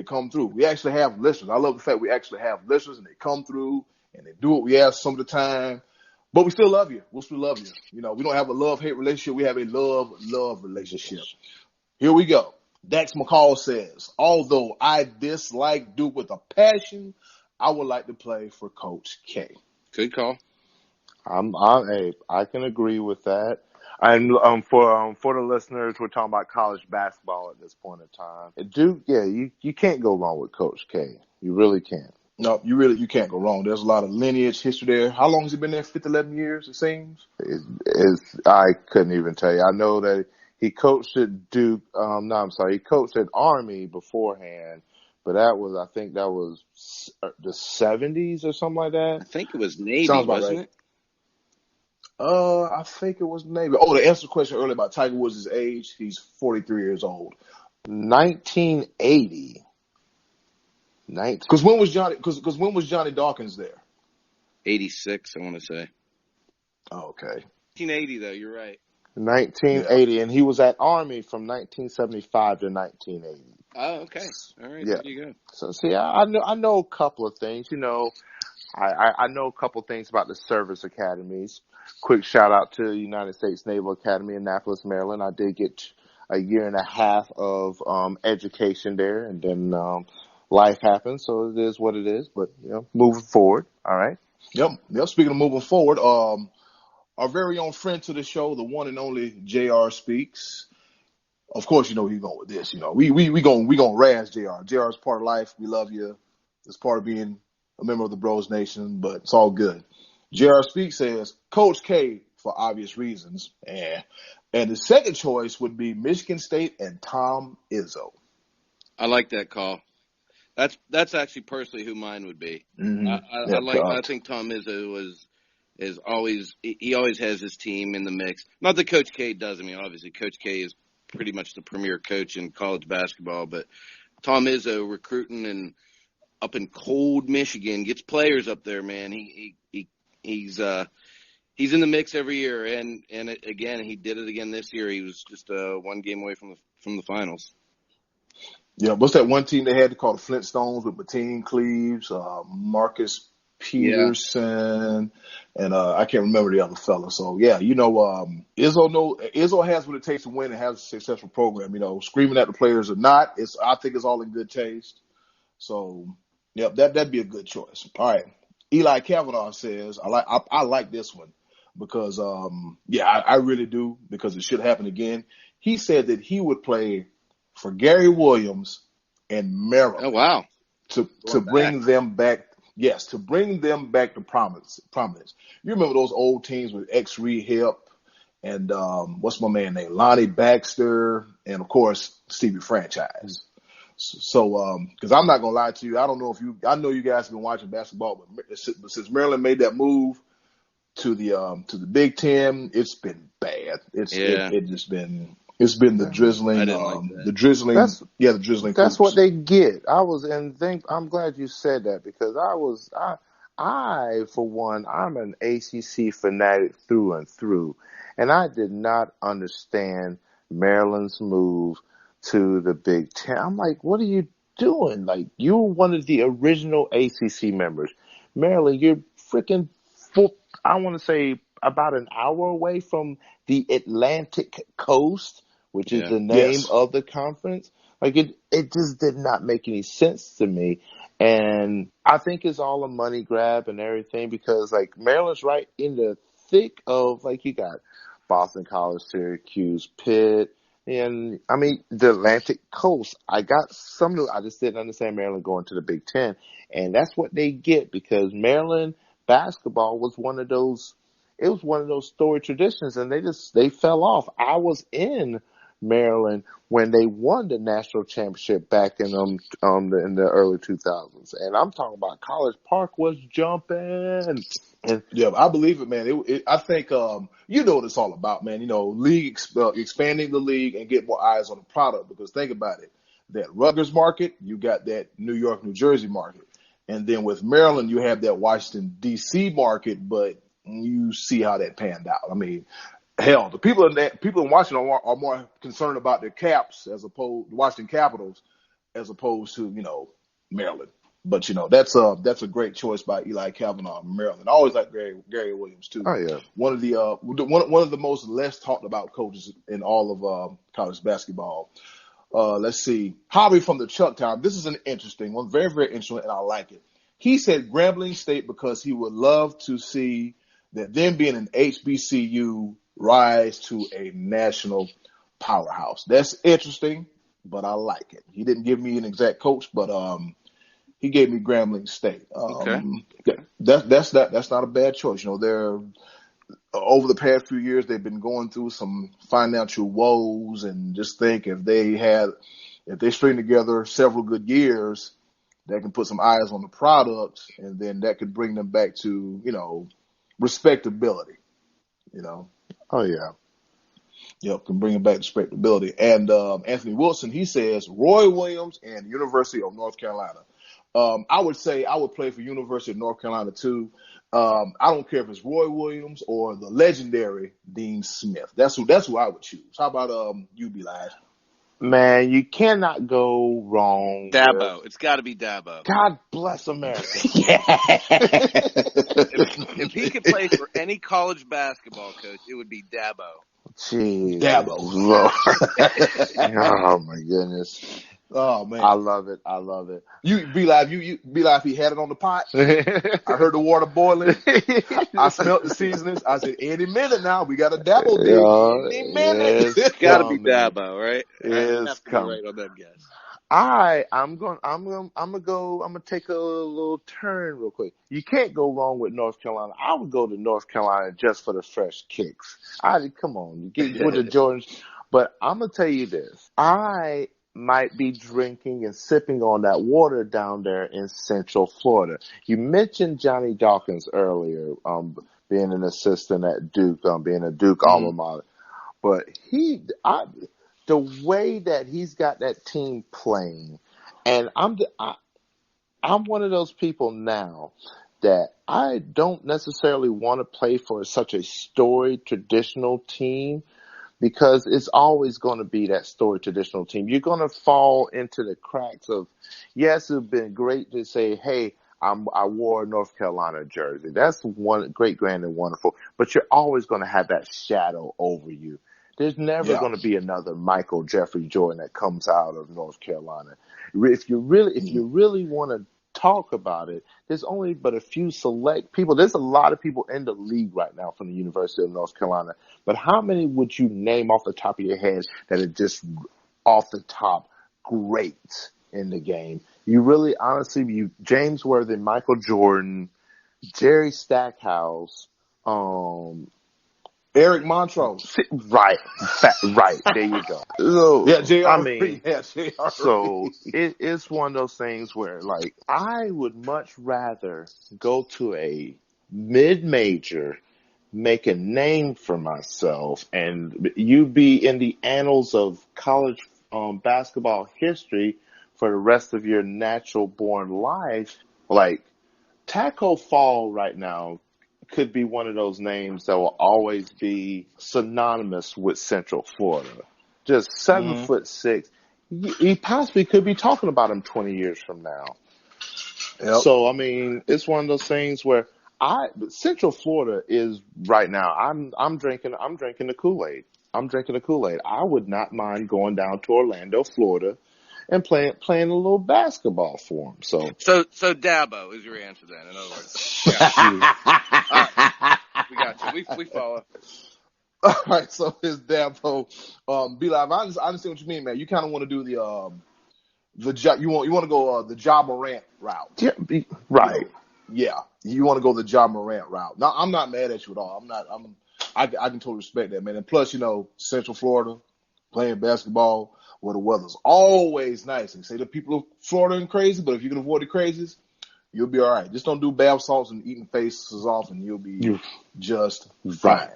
actually have listeners. I love the fact we actually have listeners, and they come through and they do what we ask some of the time. But we still love you. We'll still love you. We don't have a love-hate relationship. We have a love-love relationship. Here we go. Dax McCall says, although I dislike Duke with a passion, I would like to play for Coach K. Good call. I can agree with that. And for the listeners, we're talking about college basketball at this point in time. Duke, you can't go wrong with Coach K. You really can't. No, you can't go wrong. There's a lot of lineage, history there. How long has he been there? 11 years, it seems? I couldn't even tell you. I know that he coached at Duke. He coached at Army beforehand, but I think that was the 70s or something like that. I think it was Navy, wasn't it? I think it was Navy. Oh, to answer the question earlier about Tiger Woods' age, he's 43 years old. 1980. Because when was Johnny Dawkins there? 86, I want to say. Oh, okay. 1980, though. You're right. 1980, and he was at Army from 1975 to 1980. Oh, okay. All right. Yeah. There you go. So, see, I know a couple of things. I know a couple of things about the service academies. Quick shout out to United States Naval Academy, Annapolis, Maryland. I did get a year and a half of education there, and then life happens, so it is what it is. But moving forward, all right. Yep. Speaking of moving forward, our very own friend to the show, the one and only JR Speaks. Of course, he's going with this. We gonna razz JR. JR is part of life. We love you. It's part of being a member of the Bros Nation, but it's all good. JR Speaks says Coach K for obvious reasons, and the second choice would be Michigan State and Tom Izzo. I like that call. That's actually personally who mine would be. Mm-hmm. I think Tom Izzo he always has his team in the mix. Not that Coach K does. I mean, obviously Coach K is pretty much the premier coach in college basketball, but Tom Izzo recruiting and up in cold Michigan gets players up there, man. He's in the mix every year, and again he did it again this year. He was just one game away from the finals. Yeah, what's that one team they had called the Flintstones with Mateen Cleaves, Marcus Peterson, and I can't remember the other fella. So Izzo has what it takes to win and has a successful program. Screaming at the players or not, I think it's all in good taste. So that'd be a good choice. All right, Eli Kavanaugh says I like this one because I really do, because it should happen again. He said that he would play for Gary Williams and Maryland. Oh, wow. To bring them back. Yes, to bring them back to prominence. You remember those old teams with X-Ree Hip and what's my man name? Lonnie Baxter, and of course Stevie Franchise. So, because I'm not gonna lie to you, I know you guys have been watching basketball, but since Maryland made that move to the Big Ten, it's been bad. It's been the drizzling, the drizzling. The drizzling. That's what they get. I'm glad you said that, because I for one, I'm an ACC fanatic through and through, and I did not understand Maryland's move to the Big Ten. I'm like, what are you doing? Like, you're one of the original ACC members. Maryland, you're freaking, I want to say about an hour away from the Atlantic coast, which is the name Yes. of the conference. Like it just did not make any sense to me. And I think it's all a money grab and everything because like Maryland's right in the thick of, like, you got Boston College, Syracuse, Pitt, and I mean the Atlantic coast. I just didn't understand Maryland going to the Big Ten, and that's what they get because Maryland basketball was one of those. It was one of those storied traditions, and they fell off. I was in Maryland when they won the national championship back in the early 2000s, and I'm talking about College Park was jumping. And Yeah, I believe it, man. I think you know what it's all about, man. You know, expanding the league and get more eyes on the product. Because think about it, that Rutgers market, you got that New York, New Jersey market, and then with Maryland, you have that Washington D.C. market. But you see how that panned out. I mean, hell, the people in Washington are more concerned about their caps as opposed to Washington Capitals as opposed to, you know, Maryland. But you know, that's a great choice by Eli Kavanaugh, Maryland. I always like Gary Williams too. oh yeah, One of the most less talked about coaches in all of college basketball. Let's see, Hobby from the Chuck Town. This is an interesting one, very very interesting, and I like it. He said Grambling State because he would love to see that them being an HBCU rise to a national powerhouse. That's interesting, but I like it. He didn't give me an exact coach, but he gave me Grambling State. Okay. That's not a bad choice. You know, they're over the past few years they've been going through some financial woes, and just think if they string together several good years, they can put some eyes on the product, and then that could bring them back to, you know, respectability. You know. oh yeah. Yep, can bring it back to respectability. And Anthony Wilson, he says Roy Williams and University of North Carolina. I would say I would play for University of North Carolina too. I don't care if it's Roy Williams or the legendary Dean Smith. That's who I would choose. How about you, B-Live? Man, you cannot go wrong. Dabo. It's got to be Dabo. God bless America. If he could play for any college basketball coach, it would be Dabo. Jeez. Dabo. Oh my goodness. Oh man, I love it. I love it. You B-Live, he had it on the pot. I heard the water boiling. I smelled the seasonings. I said, any minute now, we got a Dabo deal. Any minute. It's got to be Dabo, right? It's have to be coming. right on that guess. I'm gonna take a little turn real quick. You can't go wrong with North Carolina. I would go to North Carolina just for the fresh kicks. Come on, you get with the Jordans. But I'm gonna tell you this. I might be drinking and sipping on that water down there in Central Florida. You mentioned Johnny Dawkins earlier, being an assistant at Duke, being a Duke alma mater. But the way that he's got that team playing, and I'm one of those people now that I don't necessarily want to play for such a storied traditional team, because it's always going to be that storied traditional team. You're going to fall into the cracks of, yes, it's been great to say, hey, I wore a North Carolina jersey. That's one great, grand, and wonderful. But you're always going to have that shadow over you. There's never going to be another Michael Jeffrey Jordan that comes out of North Carolina. If you really want to talk about it, there's only but a few select people. There's a lot of people in the league right now from the University of North Carolina, but how many would you name off the top of your head that are just off the top great in the game? You really, honestly, James Worthy, Michael Jordan, Jerry Stackhouse, Eric Montrose. Right. There you go. So, Yeah, JR. I mean, JR. so it's one of those things where, like, I would much rather go to a mid-major, make a name for myself, and you be in the annals of college basketball history for the rest of your natural-born life. Like, Taco Fall right now could be one of those names that will always be synonymous with Central Florida. Just 7'6". You possibly could be talking about him 20 years from now. Yep. So, I mean, it's one of those things where Central Florida is right now. I'm drinking the Kool-Aid. I'm drinking the Kool-Aid. I would not mind going down to Orlando, Florida, and playing a little basketball for them. So Dabo is your answer then. In other words, we got you. We follow. All right, so it's Dabo. B-Live, I understand what you mean, man. You kind of want to do you want to go the Ja Morant route. Yeah, right. Yeah, you want to go the Ja Morant route. Now, I'm not mad at you at all. I can totally respect that, man. And plus, Central Florida, playing basketball where the weather's always nice. And say the people of Florida are crazy, but if you can avoid the crazies, you'll be all right. Just don't do bath salts and eating faces off, and you'll be just fine.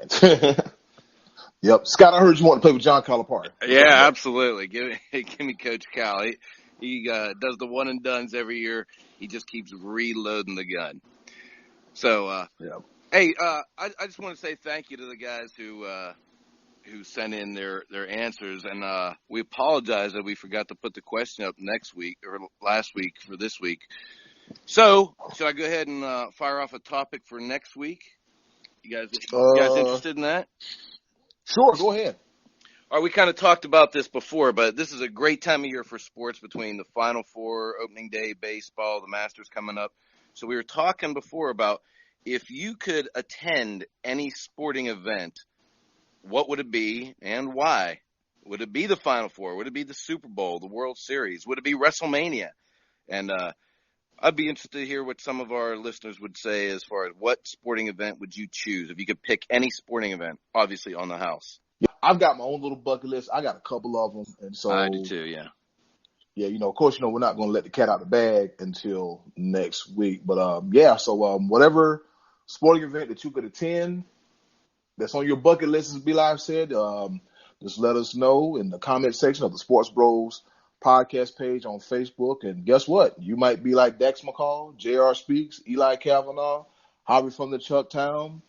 Yep. Scott, I heard you want to play with John Calipari. Yeah, absolutely. Give me Coach Cal. He does the one and dones every year. He just keeps reloading the gun. So, hey, I just want to say thank you to the guys who sent in their answers, and we apologize that we forgot to put the question up next week or last week for this week. So, should I go ahead and fire off a topic for next week? You guys interested in that? Sure, go ahead. All right, we kind of talked about this before, but this is a great time of year for sports between the Final Four, opening day, baseball, the Masters coming up. So we were talking before about if you could attend any sporting event, what would it be and why? Would it be the Final Four? Would it be the Super Bowl, the World Series? Would it be WrestleMania? And I'd be interested to hear what some of our listeners would say as far as what sporting event would you choose if you could pick any sporting event, obviously on the house. Yeah, I've got my own little bucket list. I got a couple of them, and so I do too. Yeah. Yeah, of course, we're not going to let the cat out of the bag until next week. But so whatever sporting event that you could attend that's on your bucket list, as B-Live said, just let us know in the comment section of the Sports Bros Podcast page on Facebook. And guess what? You might be like Dax McCall, J.R. Speaks, Eli Kavanaugh, Javi from the Chucktown,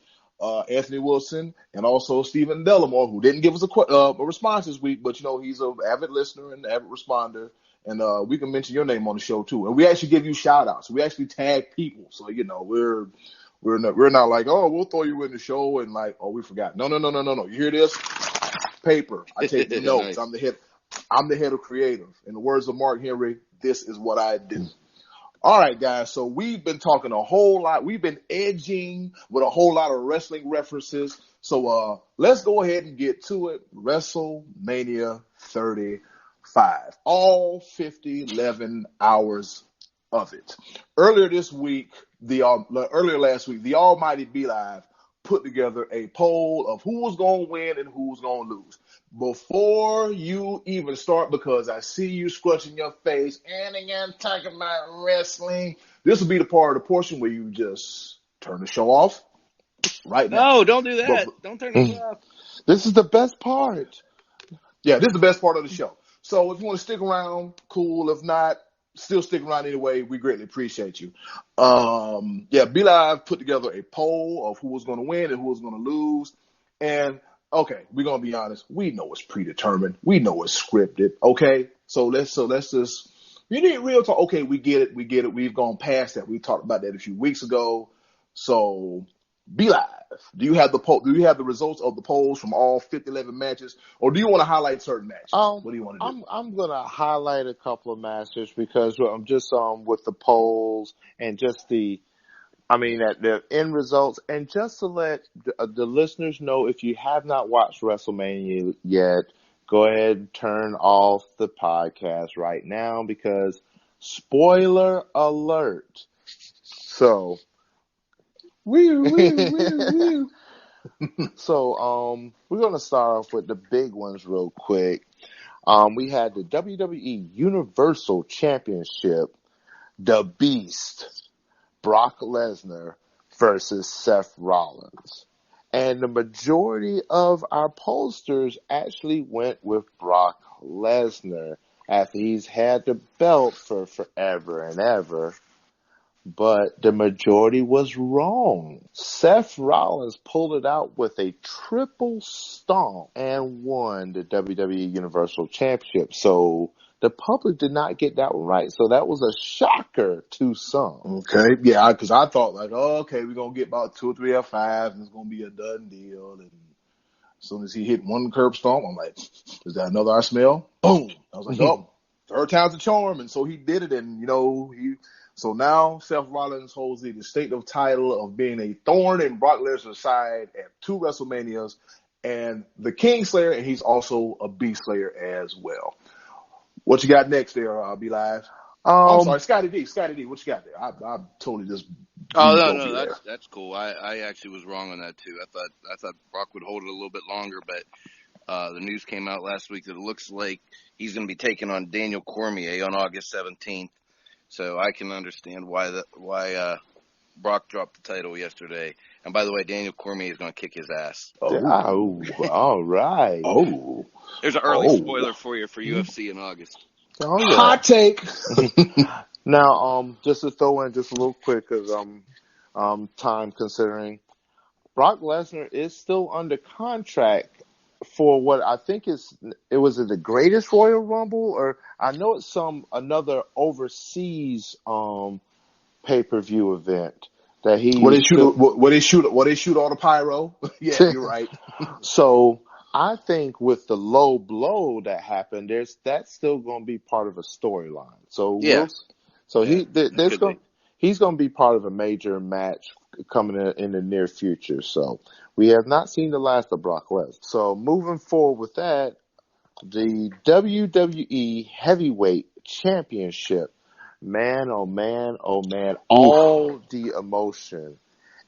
Anthony Wilson, and also Stephen Delamore, who didn't give us a response this week, but he's an avid listener and an avid responder, and we can mention your name on the show too. And we actually give you shout outs. We actually tag people, so we're not like, oh, we'll throw you in the show and like, oh, we forgot. No. You hear this? Paper. I take the notes. Nice. I'm the head of creative. In the words of Mark Henry, this is what I do. All right, guys. So we've been talking a whole lot. We've been edging with a whole lot of wrestling references. So let's go ahead and get to it. WrestleMania 35. All 11 hours of it. Earlier last week, the almighty B-Live put together a poll of who was going to win and who was going to lose. Before you even start, because I see you scratching your face, and again talking about wrestling, this will be the portion where you just turn the show off right now. No, don't do that. Don't turn it off. This is the best part. Yeah, this is the best part of the show. So if you want to stick around, cool. If not, still stick around anyway. We greatly appreciate you. B-Live put together a poll of who was going to win and who was going to lose. And okay, we're going to be honest. We know it's predetermined. We know it's scripted. Okay, so let's just, you need real talk. Okay, we get it. We've gone past that. We talked about that a few weeks ago. So B-Live, do you have the results of the polls from all 11 matches, or do you want to highlight certain matches? What do you want to do? I'm going to highlight a couple of matches because I'm just with the polls and just the end results, and just to let the listeners know, if you have not watched WrestleMania yet, go ahead and turn off the podcast right now because spoiler alert. So, So, we're going to start off with the big ones real quick. We had the WWE Universal Championship, The Beast, Brock Lesnar versus Seth Rollins. And the majority of our pollsters actually went with Brock Lesnar after he's had the belt for forever and ever. But the majority was wrong. Seth Rollins pulled it out with a triple stomp and won the WWE Universal Championship. So the public did not get that one right. So that was a shocker to some. Okay, yeah, because I thought like, oh, okay, we're gonna get about 2 or 3 F5s, and it's gonna be a done deal. And as soon as he hit one curb stomp, I'm like, is that another I smell? Boom! I was like, oh, third time's a charm, and so he did it, and So now Seth Rollins holds the distinctive title of being a thorn in Brock Lesnar's side at 2 WrestleManias, and the Kingslayer, and he's also a Beast Slayer as well. What you got next there, Be Live? I'm sorry, Scotty D. Scotty D, what you got there? I totally just. Oh no, that's cool. I actually was wrong on that too. I thought Brock would hold it a little bit longer, but the news came out last week that it looks like he's going to be taking on Daniel Cormier on August 17th. So I can understand why Brock dropped the title yesterday. And by the way, Daniel Cormier is going to kick his ass. Oh, all right. Oh, there's an early spoiler for you for UFC in August. Oh, yeah. Hot take. Now, just to throw in just a little quick, because time considering, Brock Lesnar is still under contract for what I think it was the Greatest Royal Rumble, or I know it's another overseas pay-per-view event that he. Where they shoot all the pyro. Yeah, you're right. So I think with the low blow that happened, that's still going to be part of a storyline. So yeah. He's going to be part of a major match coming in the near future. So we have not seen the last of Brock Lesnar. So moving forward with that, the WWE Heavyweight Championship, man, oh man, all the emotion.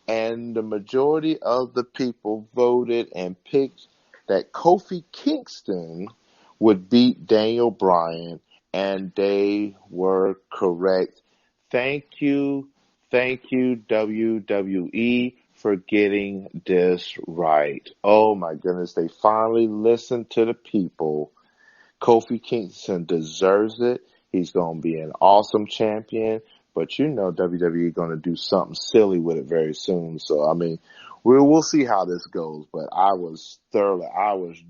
And the majority of the people voted and picked that Kofi Kingston would beat Daniel Bryan, and they were correct. Thank you, WWE, for getting this right. Oh my goodness, they finally listened to the people. Kofi Kingston deserves it. He's going to be an awesome champion, but WWE going to do something silly with it very soon. So, I mean, we'll see how this goes, but I was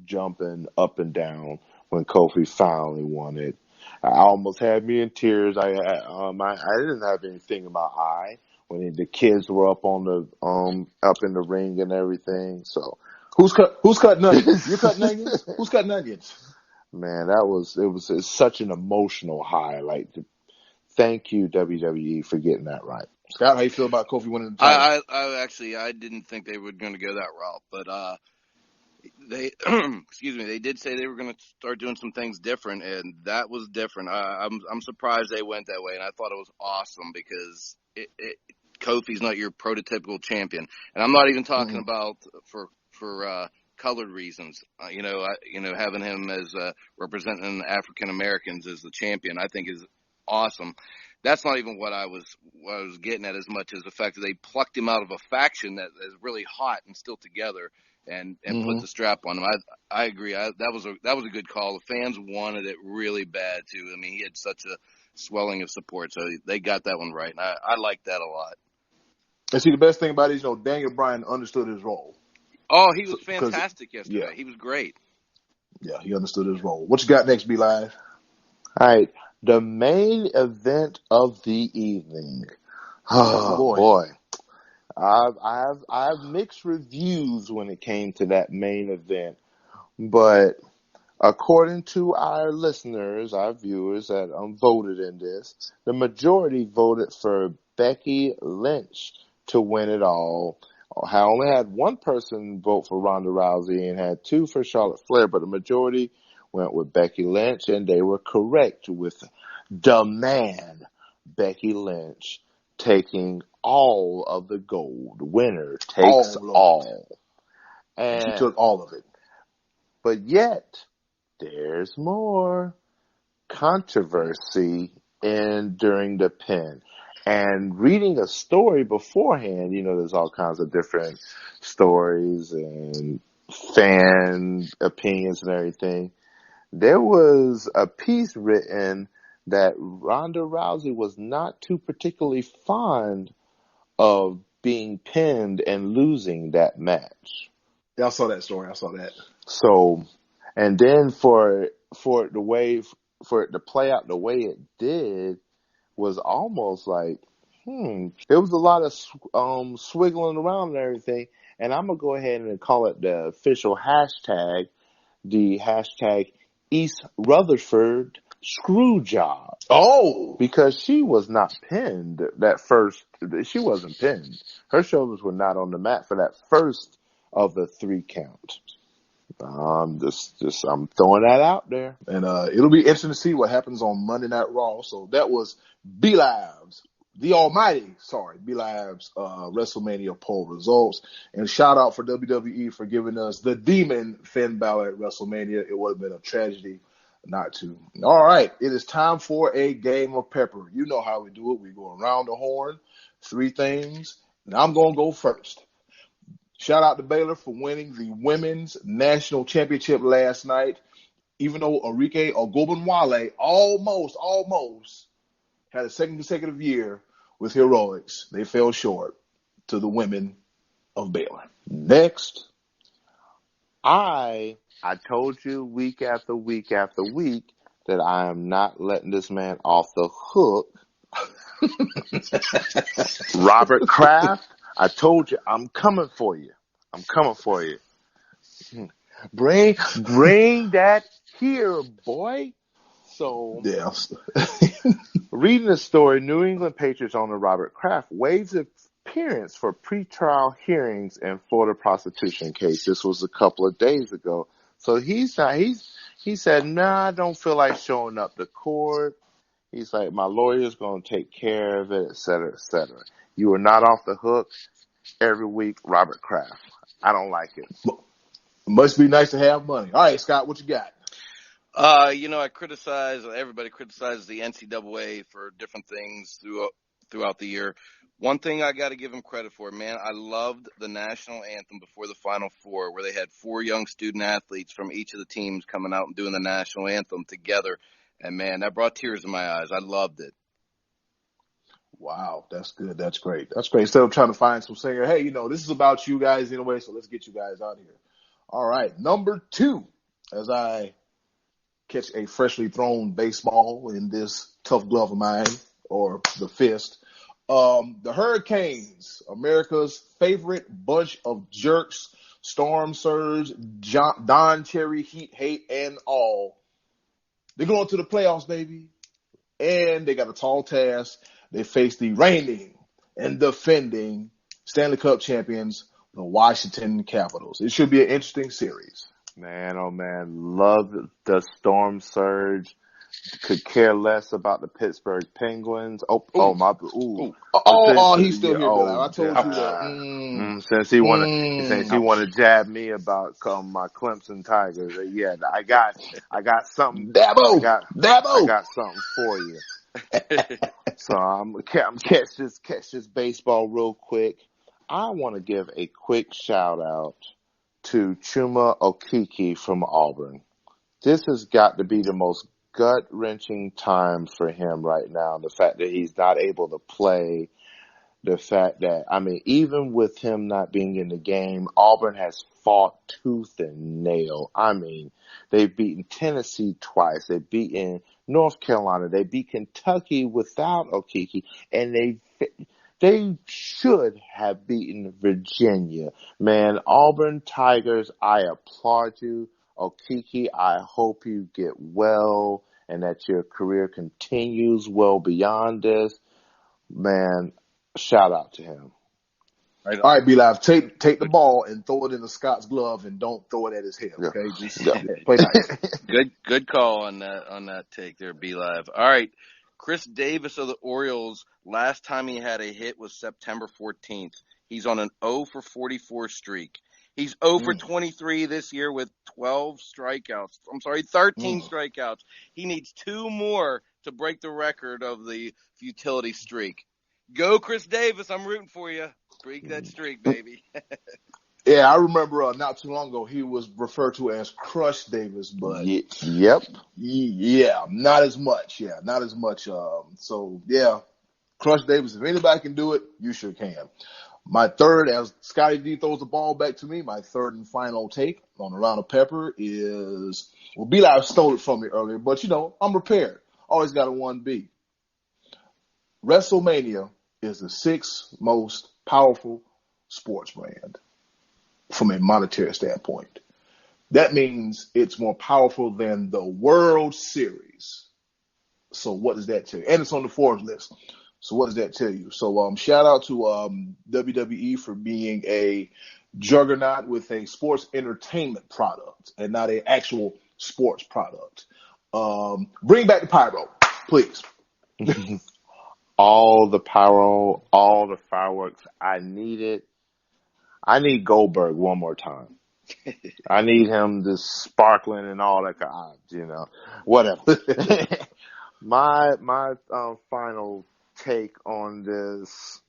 jumping up and down when Kofi finally won it. I almost had me in tears. I didn't have anything in my eye when the kids were up in the ring and everything. So who's cutting onions? You cutting onions? Who's cutting onions? Man, it's such an emotional high. Like, thank you WWE for getting that right. Scott, how you feel about Kofi winning the title? I didn't think they were going to go that route, but they they did say they were going to start doing some things different, and that was different. I'm surprised they went that way, and I thought it was awesome because Kofi's not your prototypical champion, and I'm not even talking about for colored reasons. Having him as representing African Americans as the champion, I think is awesome. That's not even what I was getting at as much as the fact that they plucked him out of a faction that is really hot and still together and put the strap on him. I agree. That was a good call. The fans wanted it really bad too. I mean, he had such a swelling of support, so they got that one right. And I like that a lot. And see, the best thing about it is, Daniel Bryan understood his role. Oh, he was fantastic yesterday. Yeah. He was great. Yeah, he understood his role. What you got next, Be Live? All right. The main event of the evening. Oh boy. I have mixed reviews when it came to that main event, but according to our listeners, our viewers that voted in this, the majority voted for Becky Lynch to win it all. I only had one person vote for Ronda Rousey and had two for Charlotte Flair, but the majority went with Becky Lynch, and they were correct with the man, Becky Lynch, taking all of the gold. Winner takes all. And she took all of it. But yet, there's more controversy during the pin. And reading a story beforehand, there's all kinds of different stories and fan opinions and everything. There was a piece written that Ronda Rousey was not too particularly fond of being pinned and losing that match. Yeah, I saw that story. I saw that. So, and then for the way for it to play out the way it did was almost like, there was a lot of swiggling around and everything. And I'm going to go ahead and call it the official hashtag, the hashtag East Rutherford screw job. Oh! Because she was not pinned that first. She wasn't pinned. Her shoulders were not on the mat for that first of the 3 count. I'm throwing that out there. And it'll be interesting to see what happens on Monday Night Raw. So that was B-Live's WrestleMania poll results. And shout out for WWE for giving us the Demon Finn Balor at WrestleMania. It would have been a tragedy not to. All right, it is time for a game of pepper. You know how we do it. We go around the horn, 3 things, and I'm going to go first. Shout out to Baylor for winning the Women's National Championship last night, even though Enrique Ogunbowale almost had a second consecutive year with heroics. They fell short to the women of Baylor. Next. I told you week after week after week that I am not letting this man off the hook. Robert Kraft, I told you, I'm coming for you. I'm coming for you. Bring that here, boy. So, yes. Reading the story, New England Patriots owner Robert Kraft waives appearance for pretrial hearings in Florida prostitution case. This was a couple of days ago. So he said, I don't feel like showing up to court. He's like, my lawyer's going to take care of it, et cetera, et cetera. You are not off the hook every week, Robert Kraft. I don't like it. Must be nice to have money. All right, Scott, what you got? Everybody criticizes the NCAA for different things throughout the year. One thing I got to give them credit for, man, I loved the national anthem before the Final Four, where they had 4 young student athletes from each of the teams coming out and doing the national anthem together. And, man, that brought tears to my eyes. I loved it. Wow, that's good. That's great. That's great. Instead of trying to find some singer, hey, this is about you guys anyway, so let's get you guys out here. All right, number 2, as I catch a freshly thrown baseball in this tough glove of mine, or the fist. The Hurricanes, America's favorite bunch of jerks, Storm Surge, Don Cherry, Heat, Hate, and all. They're going to the playoffs, baby. And they got a tall task. They face the reigning and defending Stanley Cup champions, the Washington Capitals. It should be an interesting series. Man, oh man, love the Storm Surge. Could care less about the Pittsburgh Penguins. He's still here. I told you that. Since he want to jab me about my Clemson Tigers, I got something. Dabo, I got something for you. So I'm catch this baseball real quick. I want to give a quick shout out to Chuma Okeke from Auburn. This has got to be the most gut-wrenching time for him right now. The fact that he's not able to play, the fact that, even with him not being in the game, Auburn has fought tooth and nail. They've beaten Tennessee twice. They've beaten North Carolina. They beat Kentucky without Okeke, and they should have beaten Virginia. Man, Auburn Tigers, I applaud you. Okeke, I hope you get well and that your career continues well beyond this. Man, shout out to him. All right, B-Live, take the ball and throw it in the Scott's glove and don't throw it at his head, okay? Just play nice. Good call on that take there, B-Live. All right, Chris Davis of the Orioles, last time he had a hit was September 14th. He's on an 0 for 44 streak. He's 0 for 23 this year with 13 strikeouts. He needs 2 more to break the record of the futility streak. Go, Chris Davis. I'm rooting for you. Break that streak, baby. Yeah, I remember not too long ago he was referred to as Crush Davis, but yep. Yeah, not as much. Yeah, not as much. So, yeah, Crush Davis, if anybody can do it, you sure can. My third, as Scotty D throws the ball back to me, my third and final take on the round of pepper is, well, B-Live stole it from me earlier, but I'm prepared. Always got a 1B. WrestleMania is the sixth most powerful sports brand from a monetary standpoint. That means it's more powerful than the World Series. So what does that tell you? And it's on the Forbes list. So what does that tell you? So shout out to WWE for being a juggernaut with a sports entertainment product and not an actual sports product. Bring back the pyro, please. All the pyro, all the fireworks. I need it. I need Goldberg one more time. I need him just sparkling and all that kind of, whatever. My final take on this,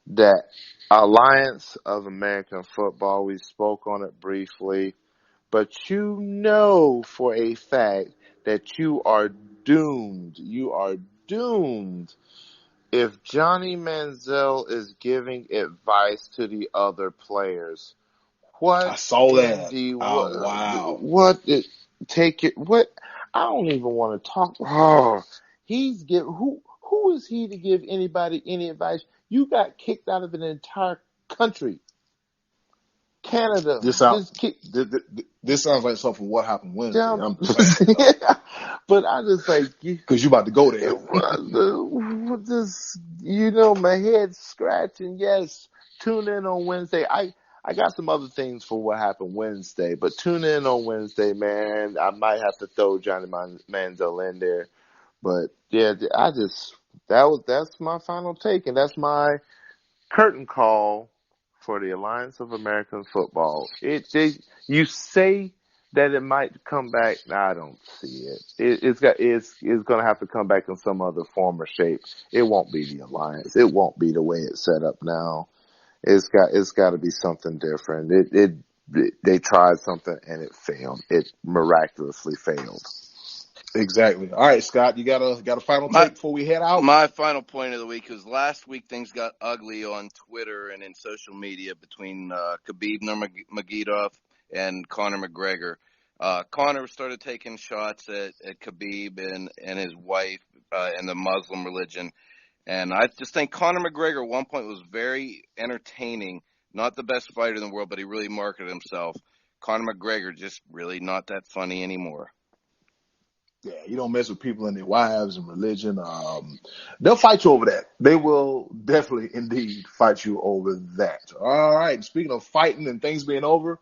that Alliance of American Football, we spoke on it briefly, but for a fact that you are doomed. You are doomed if Johnny Manziel is giving advice to the other players. I saw that. Wow. What? I don't even want to talk. Oh, who is he to give anybody any advice? You got kicked out of an entire country. Canada. This sounds like something what happened Wednesday. Yeah. But I just because you about to go there. My head's scratching. Yes, tune in on Wednesday. I got some other things for what happened Wednesday, but tune in on Wednesday, man. I might have to throw Johnny Manziel in there, but yeah, that's my final take, and that's my curtain call for the Alliance of American Football. You say that it might come back. I don't see it. It's going to have to come back in some other form or shape. It won't be the Alliance. It won't be the way it's set up now. It's got to be something different. They tried something and it failed. It miraculously failed. Exactly. All right, Scott, you got a final take before we head out? My final point of the week is last week things got ugly on Twitter and in social media between Khabib Nurmagomedov and Conor McGregor. Conor started taking shots at Khabib and his wife and the Muslim religion. And I just think Conor McGregor at one point was very entertaining. Not the best fighter in the world, but he really marketed himself. Conor McGregor just really not that funny anymore. Yeah, you don't mess with people and their wives and religion. They'll fight you over that. They will definitely, indeed, fight you over that. All right. Speaking of fighting and things being over,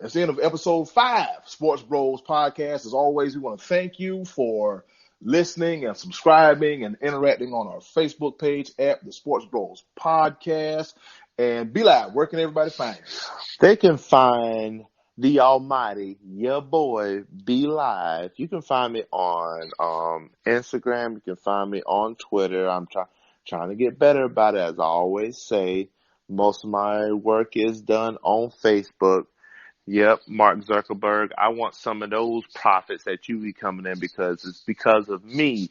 that's the end of episode 5, Sports Bros Podcast. As always, we want to thank you for listening and subscribing and interacting on our Facebook page at the Sports Bros Podcast. And be live. Where can everybody find you? They can find the almighty, your boy, Be Live. You can find me on Instagram. You can find me on Twitter. I'm trying to get better about it, as I always say. Most of my work is done on Facebook. Yep, Mark Zuckerberg. I want some of those profits that you be coming in, because it's because of me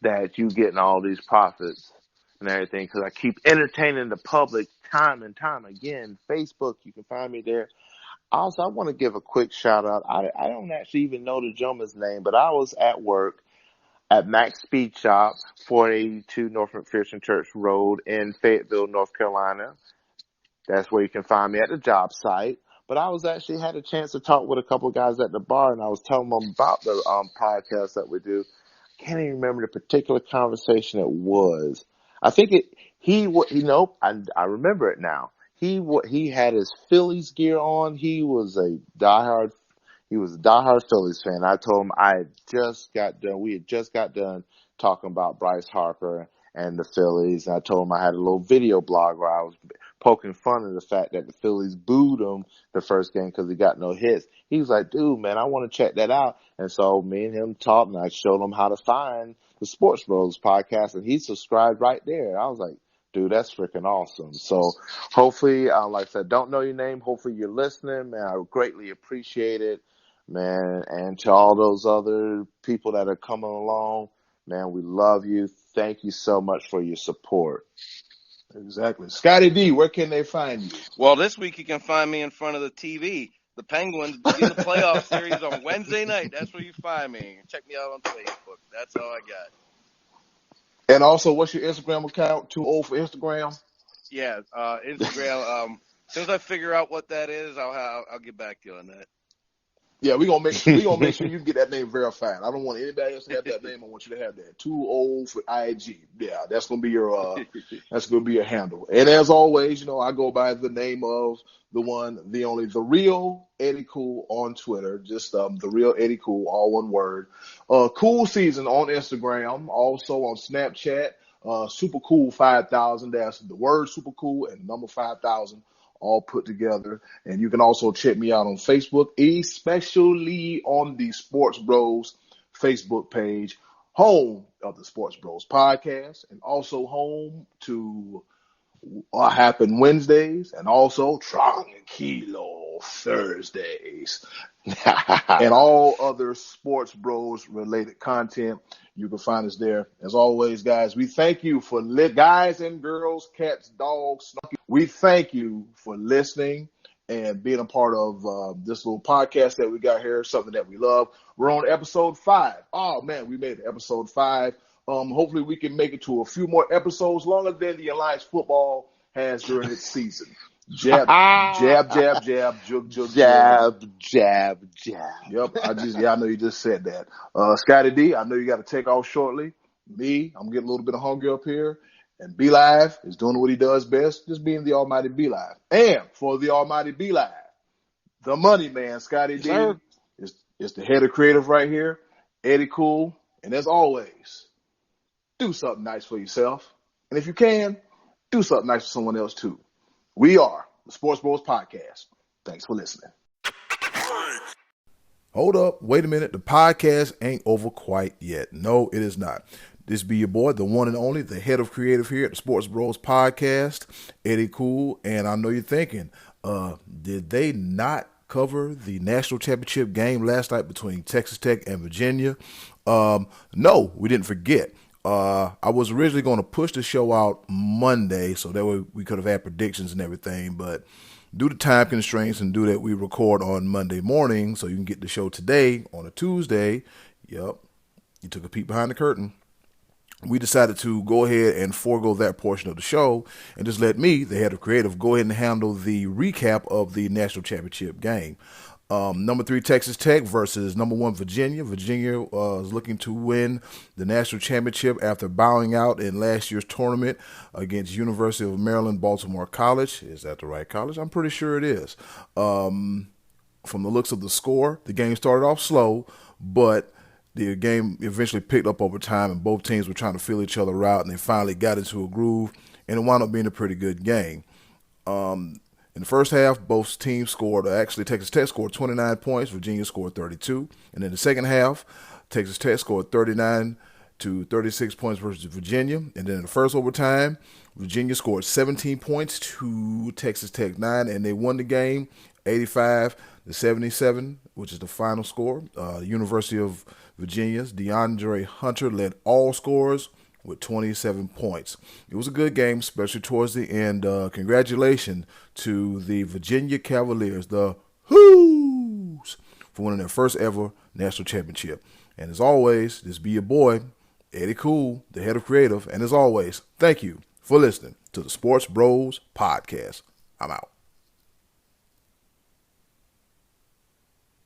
that you getting all these profits and everything, because I keep entertaining the public time and time again. Facebook, you can find me there. Also, I want to give a quick shout out. I don't actually even know the gentleman's name, but I was at work at Max Speed Shop, 482 North McPherson Church Road in Fayetteville, North Carolina. That's where you can find me at the job site. But I had a chance to talk with a couple of guys at the bar, and I was telling them about the podcast that we do. I can't even remember the particular conversation it was. I think I remember it now. He had his Phillies gear on. He was a diehard Phillies fan. I told him we had just got done talking about Bryce Harper and the Phillies. And I told him I had a little video blog where I was poking fun of the fact that the Phillies booed him the first game because he got no hits. He was like, dude, man, I want to check that out. And so me and him talked, and I showed him how to find the Sports Bros Podcast, and he subscribed right there. I was like, dude, that's freaking awesome. So hopefully, like I said, don't know your name. Hopefully you're listening, man. I greatly appreciate it, man. And to all those other people that are coming along, man, we love you. Thank you so much for your support. Exactly. Scotty D, where can they find you? Well, this week you can find me in front of the TV. The Penguins begin the playoff series on Wednesday night. That's where you find me. Check me out on Facebook. That's all I got. And also, what's your Instagram account? Too old for Instagram? Yeah, Instagram. As soon as I figure out what that is, I'll get back to you on that. Yeah, we're gonna make sure you can get that name verified. I don't want anybody else to have that name. I want you to have that. Too old for IG. Yeah, that's gonna be your handle. And as always, I go by the name of the one, the only, the real Eddie Cool on Twitter. Just the real Eddie Cool, all one word. Cool Season on Instagram, also on Snapchat. Super Cool 5000. That's the word Super Cool and number 5000. All put together. And you can also check me out on Facebook, especially on the Sports Bros Facebook page, home of the Sports Bros Podcast, and also home to what happened Wednesdays, and also Tranquilo Thursdays, and all other Sports Bros related content. You can find us there. As always, guys, we thank you for guys and girls, cats, dogs. We thank you for listening and being a part of this little podcast that we got here, something that we love. We're on episode 5. Oh, man, we made it, episode 5. Hopefully we can make it to a few more episodes longer than the Alliance football has during its season. Jab, jab, jab, jab, jug, jug, Jab, jab, jab. Yep, I know you just said that. Scotty D, I know you got to take off shortly. Me, I'm getting a little bit of hungry up here. And Be Live is doing what he does best, just being the almighty Be Live. And for the almighty Be Live, the money man, Scotty D, is the head of creative right here, Eddie Cool. And as always, do something nice for yourself. And if you can, do something nice for someone else too. We are the Sports Bros Podcast. Thanks for listening. Hold up. Wait a minute. The podcast ain't over quite yet. No, it is not. This be your boy, the one and only, the head of creative here at the Sports Bros Podcast, Eddie Cool. And I know you're thinking, did they not cover the national championship game last night between Texas Tech and Virginia? No, we didn't forget. I was originally going to push the show out Monday, so that way we could have had predictions and everything, but due to time constraints and due that we record on Monday morning, so you can get the show today on a Tuesday, yep, you took a peek behind the curtain. We decided to go ahead and forego that portion of the show and just let me, the head of creative, go ahead and handle the recap of the national championship game. Number 3 Texas Tech versus number 1 Virginia. Virginia is looking to win the national championship after bowing out in last year's tournament against University of Maryland, Baltimore College. Is that the right college? I'm pretty sure it is. From the looks of the score, the game started off slow, but the game eventually picked up over time, and both teams were trying to feel each other out, and they finally got into a groove, and it wound up being a pretty good game. In the first half, both teams scored. Actually, Texas Tech scored 29 points. Virginia scored 32. And in the second half, Texas Tech scored 39 to 36 points versus Virginia. And then in the first overtime, Virginia scored 17 points to Texas Tech 9, and they won the game 85-77, which is the final score. University of Virginia's DeAndre Hunter led all scorers with 27 points. It was a good game, especially towards the end. Congratulations to the Virginia Cavaliers, the Whoos, for winning their first ever national championship. And as always, this be your boy, Eddie Cool, the head of creative. And as always, thank you for listening to the Sports Bros Podcast. I'm out.